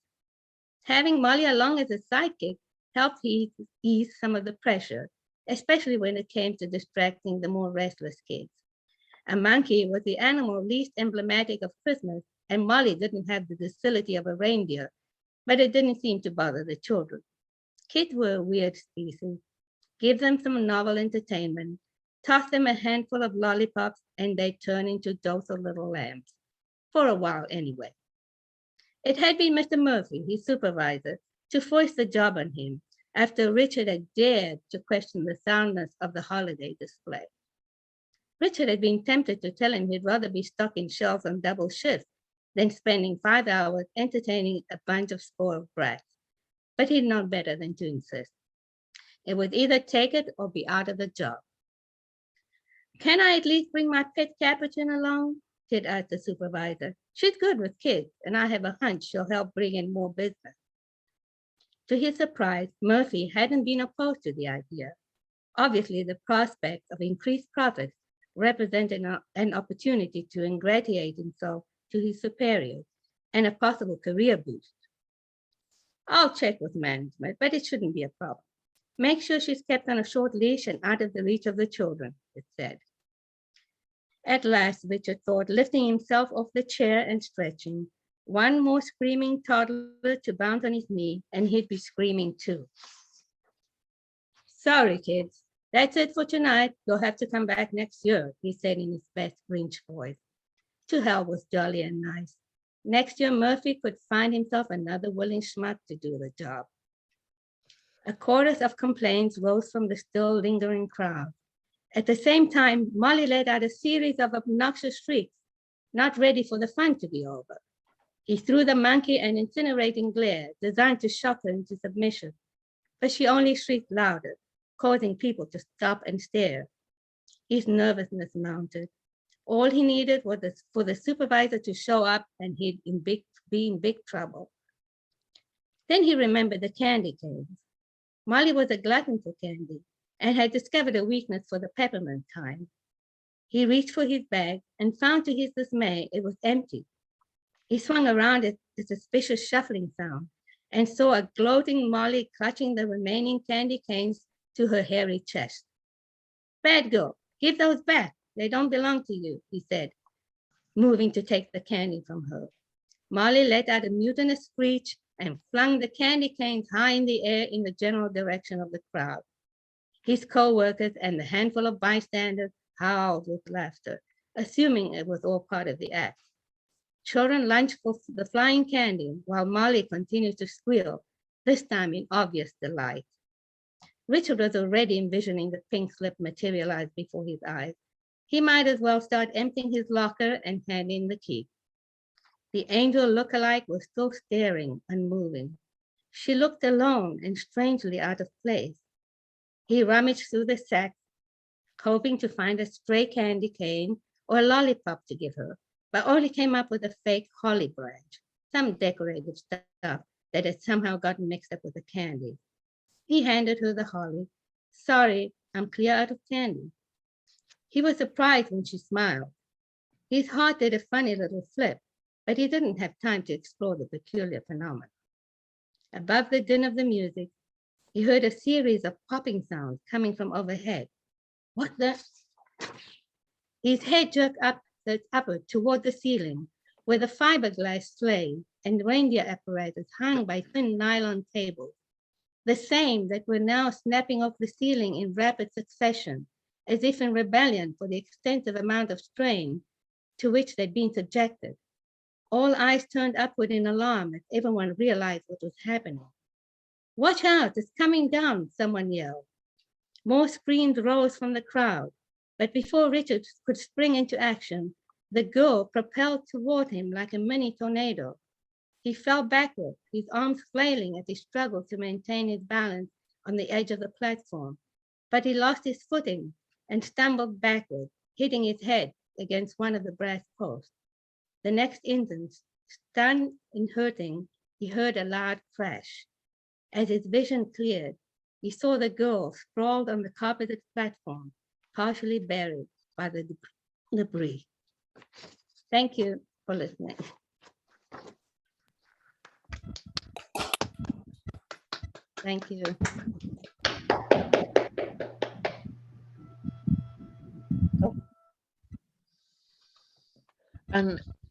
Having Molly along as a sidekick helped ease some of the pressure, especially when it came to distracting the more restless kids. A monkey was the animal least emblematic of Christmas, and Molly didn't have the docility of a reindeer, but it didn't seem to bother the children. Kids were a weird species. Give them some novel entertainment, toss them a handful of lollipops, and they turn into docile little lambs, for a while anyway. It had been Mr. Murphy, his supervisor, to force the job on him after Richard had dared to question the soundness of the holiday display. Richard had been tempted to tell him he'd rather be stuck in shelves on double shifts than spending 5 hours entertaining a bunch of spoiled brats, but he'd known better than to insist. It would either take it or be out of the job. Can I at least bring my pet capuchin along? Sid asked the supervisor. She's good with kids, and I have a hunch she'll help bring in more business. To his surprise, Murphy hadn't been opposed to the idea. Obviously, the prospect of increased profits represented an opportunity to ingratiate himself to his superiors and a possible career boost. I'll check with management, but it shouldn't be a problem. Make sure she's kept on a short leash and out of the reach of the children, it said. At last, Richard thought, lifting himself off the chair and stretching, one more screaming toddler to bounce on his knee, and he'd be screaming too. Sorry, kids. That's it for tonight. You'll have to come back next year, he said in his best Grinch voice. To hell was jolly and nice. Next year, Murphy could find himself another willing schmuck to do the job. A chorus of complaints rose from the still lingering crowd. At the same time, Molly let out a series of obnoxious shrieks, not ready for the fun to be over. He threw the monkey an incinerating glare designed to shock her into submission, but she only shrieked louder, causing people to stop and stare. His nervousness mounted. All he needed was for the supervisor to show up, and he'd be in big trouble. Then he remembered the candy canes. Molly was a glutton for candy and had discovered a weakness for the peppermint kind. He reached for his bag and found to his dismay it was empty. He swung around at the suspicious shuffling sound and saw a gloating Molly clutching the remaining candy canes to her hairy chest. "Bad girl, give those back. They don't belong to you," he said, moving to take the candy from her. Molly let out a mutinous screech and flung the candy canes high in the air in the general direction of the crowd. His co-workers and the handful of bystanders howled with laughter, assuming it was all part of the act. Children lunched for the flying candy while Molly continued to squeal, this time in obvious delight. Richard was already envisioning the pink slip materialize before his eyes. He might as well start emptying his locker and hand in the key. The angel look-alike was still staring, unmoving. She looked alone and strangely out of place. He rummaged through the sack, hoping to find a stray candy cane or a lollipop to give her, but only came up with a fake holly branch, some decorative stuff that had somehow gotten mixed up with the candy. He handed her the holly. "Sorry, I'm clear out of candy." He was surprised when she smiled. His heart did a funny little flip, but he didn't have time to explore the peculiar phenomenon. Above the din of the music, he heard a series of popping sounds coming from overhead. What the? His head jerked upward toward the ceiling, where the fiberglass sleigh and reindeer apparatus hung by thin nylon tables, the same that were now snapping off the ceiling in rapid succession, as if in rebellion for the extensive amount of strain to which they'd been subjected. All eyes turned upward in alarm as everyone realized what was happening. "Watch out, it's coming down," someone yelled. More screams rose from the crowd, but before Richard could spring into action, the girl propelled toward him like a mini tornado. He fell backward, his arms flailing as he struggled to maintain his balance on the edge of the platform, but he lost his footing and stumbled backward, hitting his head against one of the brass posts. The next instant, stunned and hurting, he heard a loud crash. As his vision cleared, he saw the girl sprawled on the carpeted platform, partially buried by the debris. Thank you for listening. Thank you.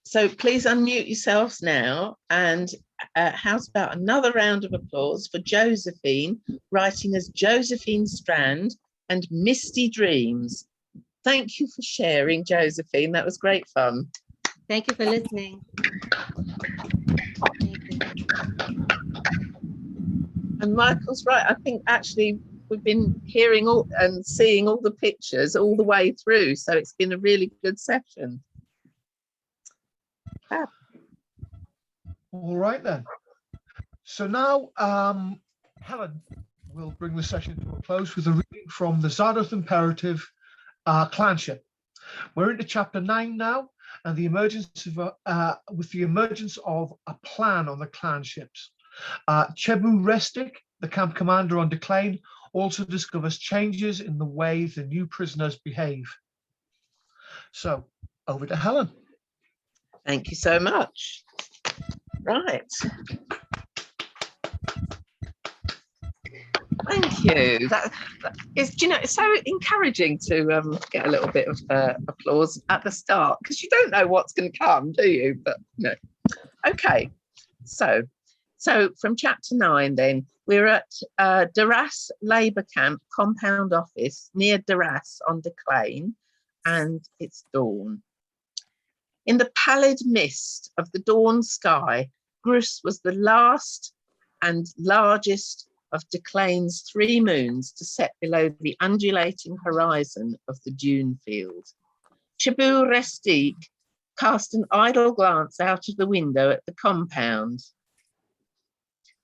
So please unmute yourselves now, and how's about another round of applause for Josephine, writing as Josephine Strand and Misty Dreams. Thank you for sharing, Josephine. That was great fun. Thank you for listening. Thank you. And Michael's right. I think actually we've been hearing all and seeing all the pictures all the way through, so it's been a really good session. Fab. All right then. So now Helen will bring the session to a close with a reading from the Zarduth Imperative, Clanship. We're into chapter 9 now, and the emergence of with the emergence of a plan on the Clanships. Chebu Restic, the camp commander on Decline, also discovers changes in the way the new prisoners behave. So over to Helen. Thank you so much. Right. Thank you. That is, you know, it's so encouraging to get a little bit of applause at the start, because you don't know what's going to come, do you? But no. Okay. So from chapter 9, then we're at Duras Labour Camp compound office near Duras on Decline, and it's dawn. In the pallid mist of the dawn sky, Grus was the last and largest of Declane's 3 moons to set below the undulating horizon of the dune field. Chebu Restic cast an idle glance out of the window at the compound.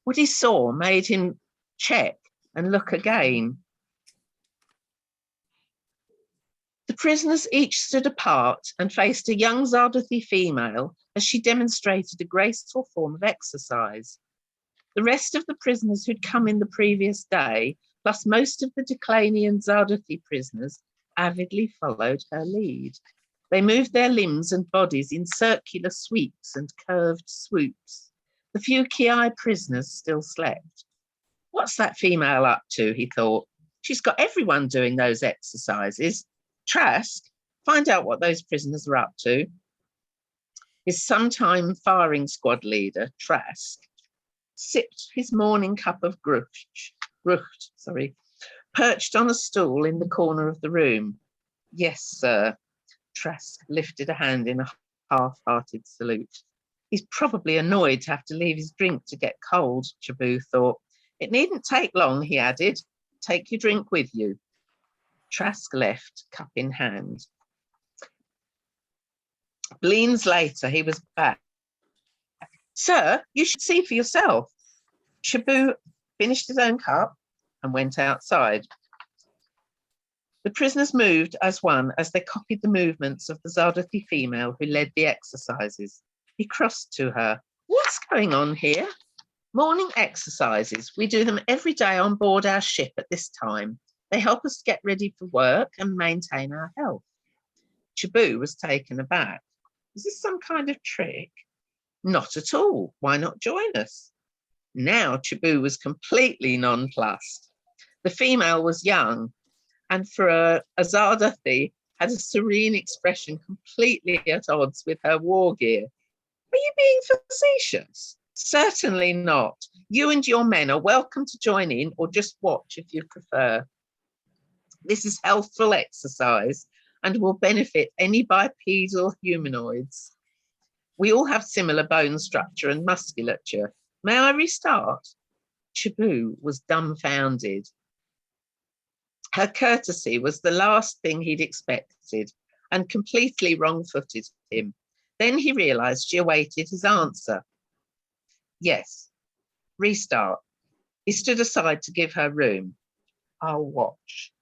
What he saw made him check and look again. The prisoners each stood apart and faced a young Zarduthi female as she demonstrated a graceful form of exercise. The rest of the prisoners who'd come in the previous day, plus most of the Declanian Zarduthi prisoners, avidly followed her lead. They moved their limbs and bodies in circular sweeps and curved swoops. The few Ki prisoners still slept. What's that female up to, he thought. She's got everyone doing those exercises. Trask, find out what those prisoners are up to. His sometime firing squad leader, Trask, sipped his morning cup of grucht, perched on a stool in the corner of the room. Yes, sir. Trask lifted a hand in a half-hearted salute. He's probably annoyed to have to leave his drink to get cold, Chabot thought. It needn't take long, he added. Take your drink with you. Trask left, cup in hand. Bleens later, he was back. Sir, you should see for yourself. Chabot finished his own cup and went outside. The prisoners moved as one as they copied the movements of the Zarduthi female who led the exercises. He crossed to her. What's going on here? Morning exercises. We do them every day on board our ship at this time. They help us get ready for work and maintain our health. Chabot was taken aback. Is this some kind of trick? Not at all. Why not join us? Now Chabot was completely nonplussed. The female was young, and for a Zarduthi had a serene expression completely at odds with her war gear. Are you being facetious? Certainly not. You and your men are welcome to join in or just watch if you prefer. This is healthful exercise and will benefit any bipedal humanoids. We all have similar bone structure and musculature. May I restart? Chabot was dumbfounded. Her courtesy was the last thing he'd expected and completely wrong-footed him. Then he realised she awaited his answer. Yes, restart. He stood aside to give her room. I'll watch.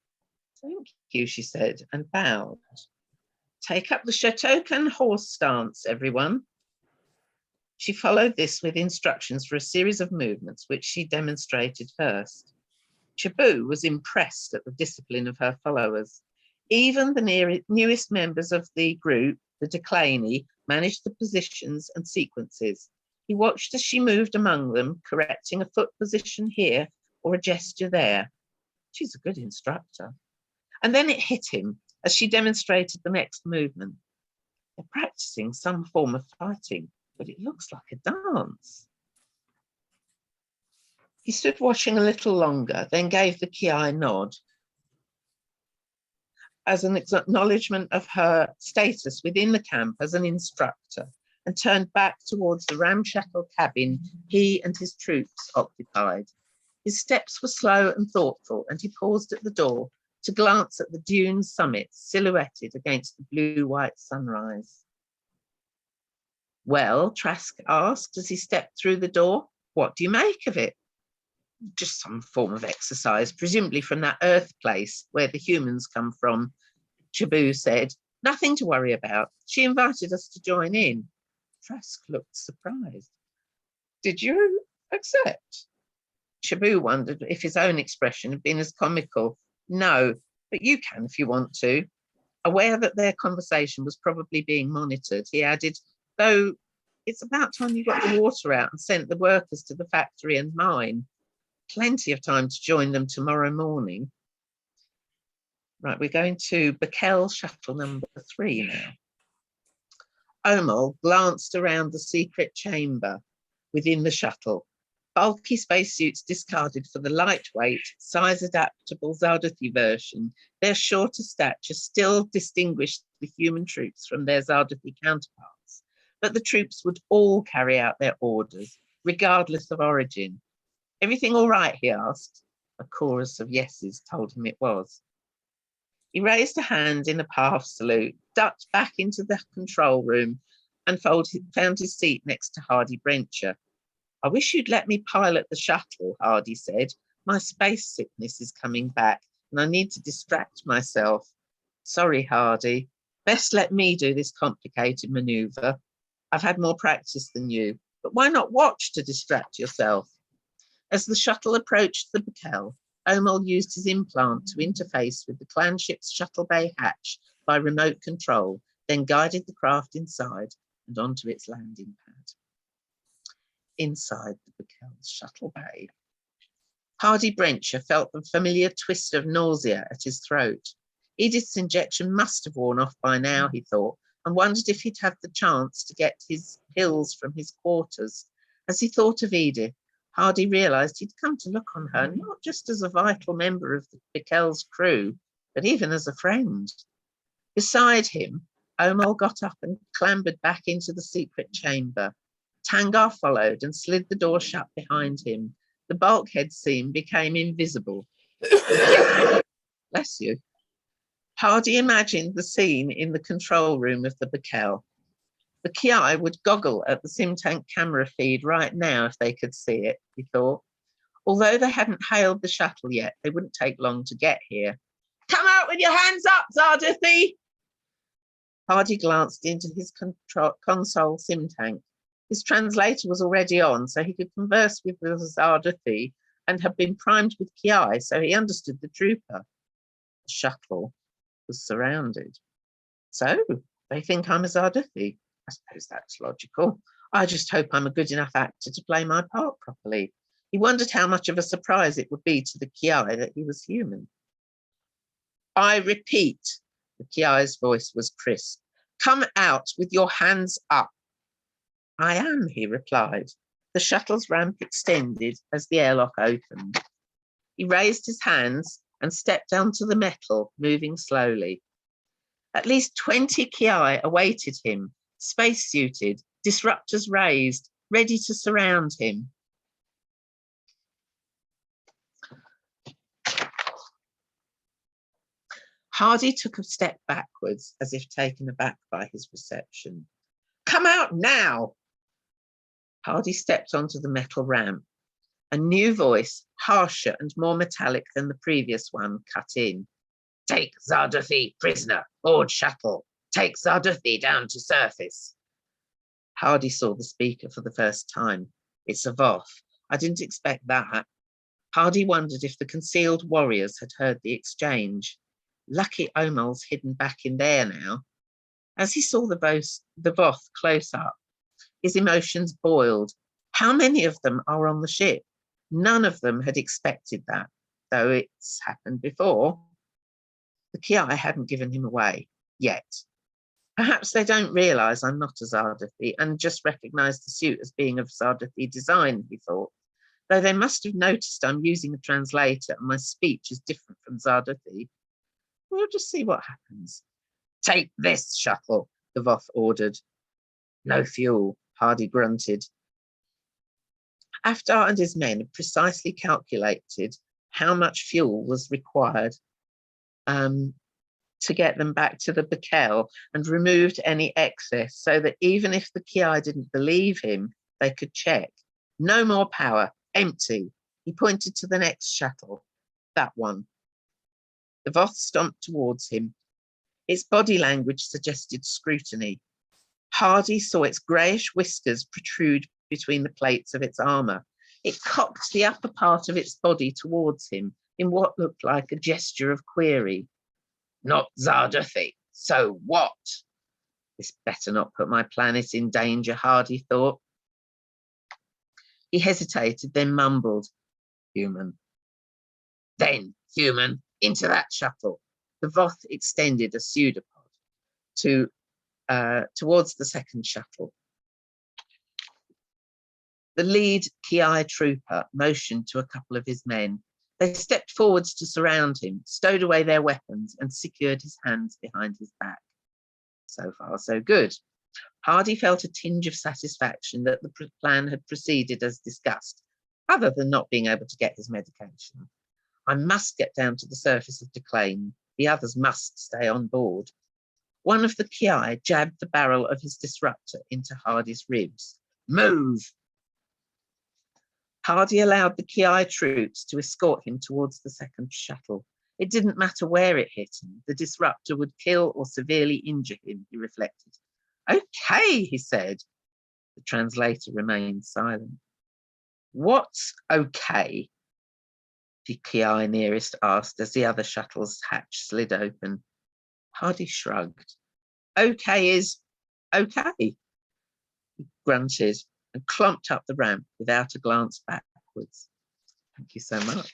Thank you, she said, and bowed. Take up the Chateaucan horse stance, everyone. She followed this with instructions for a series of movements, which she demonstrated first. Chabot was impressed at the discipline of her followers. Even the newest members of the group, the Declaney, managed the positions and sequences. He watched as she moved among them, correcting a foot position here or a gesture there. She's a good instructor. And then it hit him as she demonstrated the next movement. They're practicing some form of fighting, but it looks like a dance. He stood watching a little longer, then gave the Ki nod as an acknowledgement of her status within the camp as an instructor, and turned back towards the ramshackle cabin he and his troops occupied. His steps were slow and thoughtful, and he paused at the door to glance at the dune summit silhouetted against the blue-white sunrise. Well, Trask asked as he stepped through the door, what do you make of it? Just some form of exercise, presumably from that Earth place where the humans come from, Chabot said. Nothing to worry about. She invited us to join in. Trask looked surprised. Did you accept? Chabot wondered if his own expression had been as comical. No, but you can if you want to. Aware that their conversation was probably being monitored, he added, though it's about time you got the water out and sent the workers to the factory and mine. Plenty of time to join them tomorrow morning. Right, we're going to Bakel shuttle number 3 now. Omol glanced around the secret chamber within the shuttle. Bulky spacesuits discarded for the lightweight, size-adaptable Zarduthi version, their shorter stature still distinguished the human troops from their Zarduthi counterparts. But the troops would all carry out their orders, regardless of origin. Everything all right, he asked. A chorus of yeses told him it was. He raised a hand in a half salute, ducked back into the control room, and found his seat next to Hardy Brencher. I wish you'd let me pilot the shuttle, Hardy said. My space sickness is coming back, and I need to distract myself. Sorry, Hardy. Best let me do this complicated maneuver. I've had more practice than you, but why not watch to distract yourself? As the shuttle approached the Bakel, Omol used his implant to interface with the Clanship's shuttle bay hatch by remote control, then guided the craft inside and onto its landing pad. Inside the Bekel's shuttle bay, Hardy Brencher felt the familiar twist of nausea at his throat. Edith's injection must have worn off by now, he thought, and wondered if he'd have the chance to get his pills from his quarters. As he thought of Edith, Hardy realised he'd come to look on her not just as a vital member of the Bekel's crew, but even as a friend. Beside him, Omol got up and clambered back into the secret chamber. Tangar followed and slid the door shut behind him. The bulkhead seam became invisible. Bless you. Hardy imagined the scene in the control room of the Bekel. The Ki would goggle at the Simtank camera feed right now if they could see it, he thought. Although they hadn't hailed the shuttle yet, they wouldn't take long to get here. Come out with your hands up, Zarduth! Hardy glanced into his console Simtank. His translator was already on, so he could converse with the Zarduth and had been primed with Ki, so he understood the trooper. The shuttle was surrounded. So, they think I'm a Zarduth. I suppose that's logical. I just hope I'm a good enough actor to play my part properly. He wondered how much of a surprise it would be to the Ki that he was human. I repeat, the Ki's voice was crisp. Come out with your hands up. I am, he replied. The shuttle's ramp extended as the airlock opened. He raised his hands and stepped onto the metal, moving slowly. At least 20 Ki awaited him, spacesuited, disruptors raised, ready to surround him. Hardy took a step backwards, as if taken aback by his reception. Come out now! Hardy stepped onto the metal ramp. A new voice, harsher and more metallic than the previous one, cut in. Take Zarduth prisoner, board shuttle. Take Zarduth down to surface. Hardy saw the speaker for the first time. It's a Voth. I didn't expect that. Hardy wondered if the concealed warriors had heard the exchange. Lucky Omol's hidden back in there now. As he saw the Voth close up, his emotions boiled. How many of them are on the ship? None of them had expected that, though it's happened before. The Ki hadn't given him away, yet. Perhaps they don't realise I'm not a Zarduth and just recognise the suit as being of Zarduth design, he thought. Though they must have noticed I'm using a translator and my speech is different from Zarduth. We'll just see what happens. Take this shuttle, the Voth ordered. No fuel, Hardy grunted. Aftar and his men had precisely calculated how much fuel was required to get them back to the Bekel and removed any excess so that even if the Ki didn't believe him, they could check. No more power, empty. He pointed to the next shuttle, that one. The Voth stomped towards him. Its body language suggested scrutiny. Hardy saw its greyish whiskers protrude between the plates of its armour. It cocked the upper part of its body towards him in what looked like a gesture of query. Not Zarduth, so what? This better not put my planet in danger, Hardy thought. He hesitated, then mumbled, human. Then, human, into that shuttle. The Voth extended a pseudopod towards the second shuttle. The lead Ki trooper motioned to a couple of his men. They stepped forwards to surround him, stowed away their weapons, and secured his hands behind his back. So far, so good. Hardy felt a tinge of satisfaction that the plan had proceeded as discussed, other than not being able to get his medication. I must get down to the surface of Declane. The others must stay on board. One of the Ki jabbed the barrel of his disruptor into Hardy's ribs. Move! Hardy allowed the Ki troops to escort him towards the second shuttle. It didn't matter where it hit him. The disruptor would kill or severely injure him, he reflected. Okay, he said. The translator remained silent. What's okay? Eye nearest asked as the other shuttle's hatch slid open. Hardy shrugged. Okay is okay, he grunted and clumped up the ramp without a glance backwards. Thank you so much.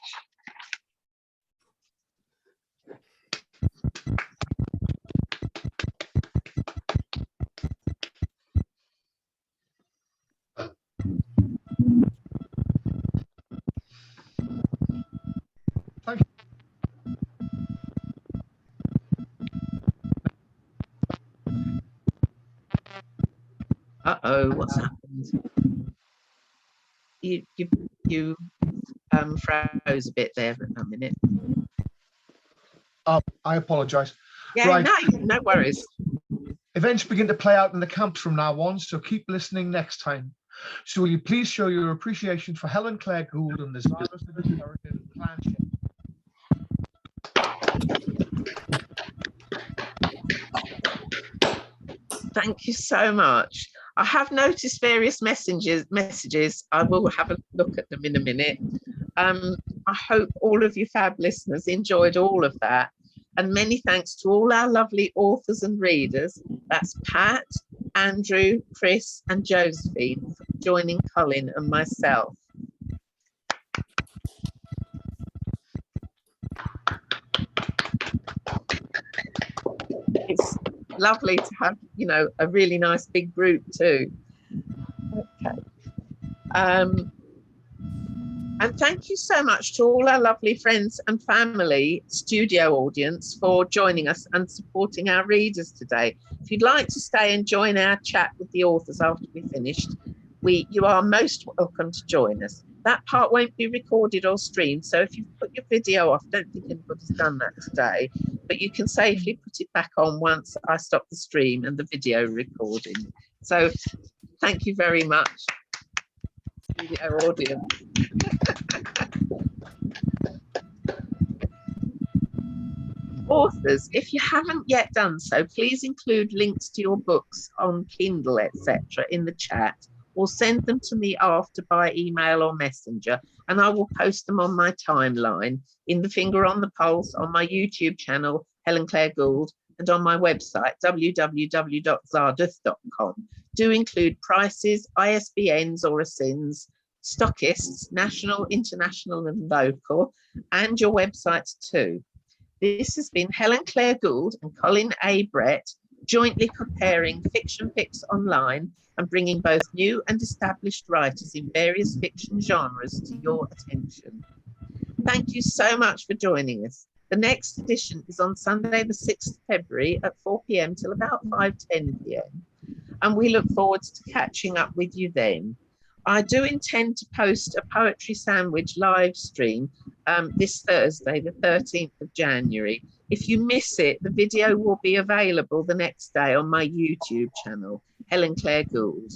Thank you. Uh-oh, what's happened? You froze a bit there for a minute. I apologise. Yeah, Right. no worries. Events begin to play out in the camps from now on, so keep listening next time. So will you please show your appreciation for Helen Claire Gould and the Zarduth Imperative Clanship? Thank you so much. I have noticed various messages. I will have a look at them in a minute. I hope all of you fab listeners enjoyed all of that. And many thanks to all our lovely authors and readers. That's Pat, Andrew, Chris, and Josephine for joining Colin and myself. It's lovely to have, you know, a really nice big group too. Okay. And thank you so much to all our lovely friends and family studio audience for joining us and supporting our readers today. If you'd like to stay and join our chat with the authors after we finished, you are most welcome to join us. That part won't be recorded or streamed, so if you've put your video off, I don't think anybody's done that today, but you can safely put it back on once I stop the stream and the video recording. So thank you very much, studio audience. Authors, if you haven't yet done so, please include links to your books on Kindle, etc. in the chat, or send them to me after by email or messenger, and I will post them on my timeline, in the Finger on the Pulse, on my YouTube channel, Helen Claire Gould, and on my website, www.zarduth.com. Do include prices, ISBNs or ASINs, stockists, national, international, and local, and your websites too. This has been Helen Claire Gould and Colin A. Brett jointly comparing fiction picks online and bringing both new and established writers in various fiction genres to your attention. Thank you so much for joining us. The next edition is on Sunday, the 6th of February at 4 p.m. till about 5:10 p.m. And we look forward to catching up with you then. I do intend to post a Poetry Sandwich live stream this Thursday, the 13th of January. If you miss it, the video will be available the next day on my YouTube channel, Helen Claire Gould.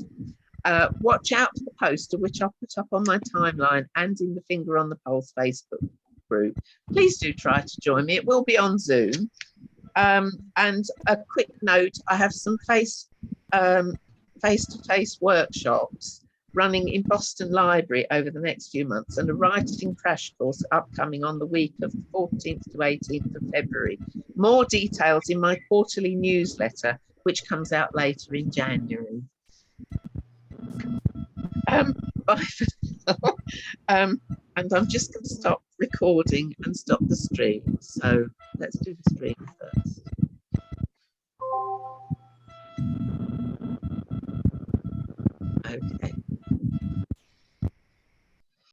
Watch out for the poster, which I'll put up on my timeline and in the Finger on the Pulse Facebook group. Please do try to join me. It will be on Zoom. And a quick note, I have some face-to-face workshops running in Boston Library over the next few months, and a writing crash course upcoming on the week of the 14th to 18th of February. More details in my quarterly newsletter, which comes out later in January. Bye for now. And I'm just going to stop recording and stop the stream. So let's do the stream first. Okay.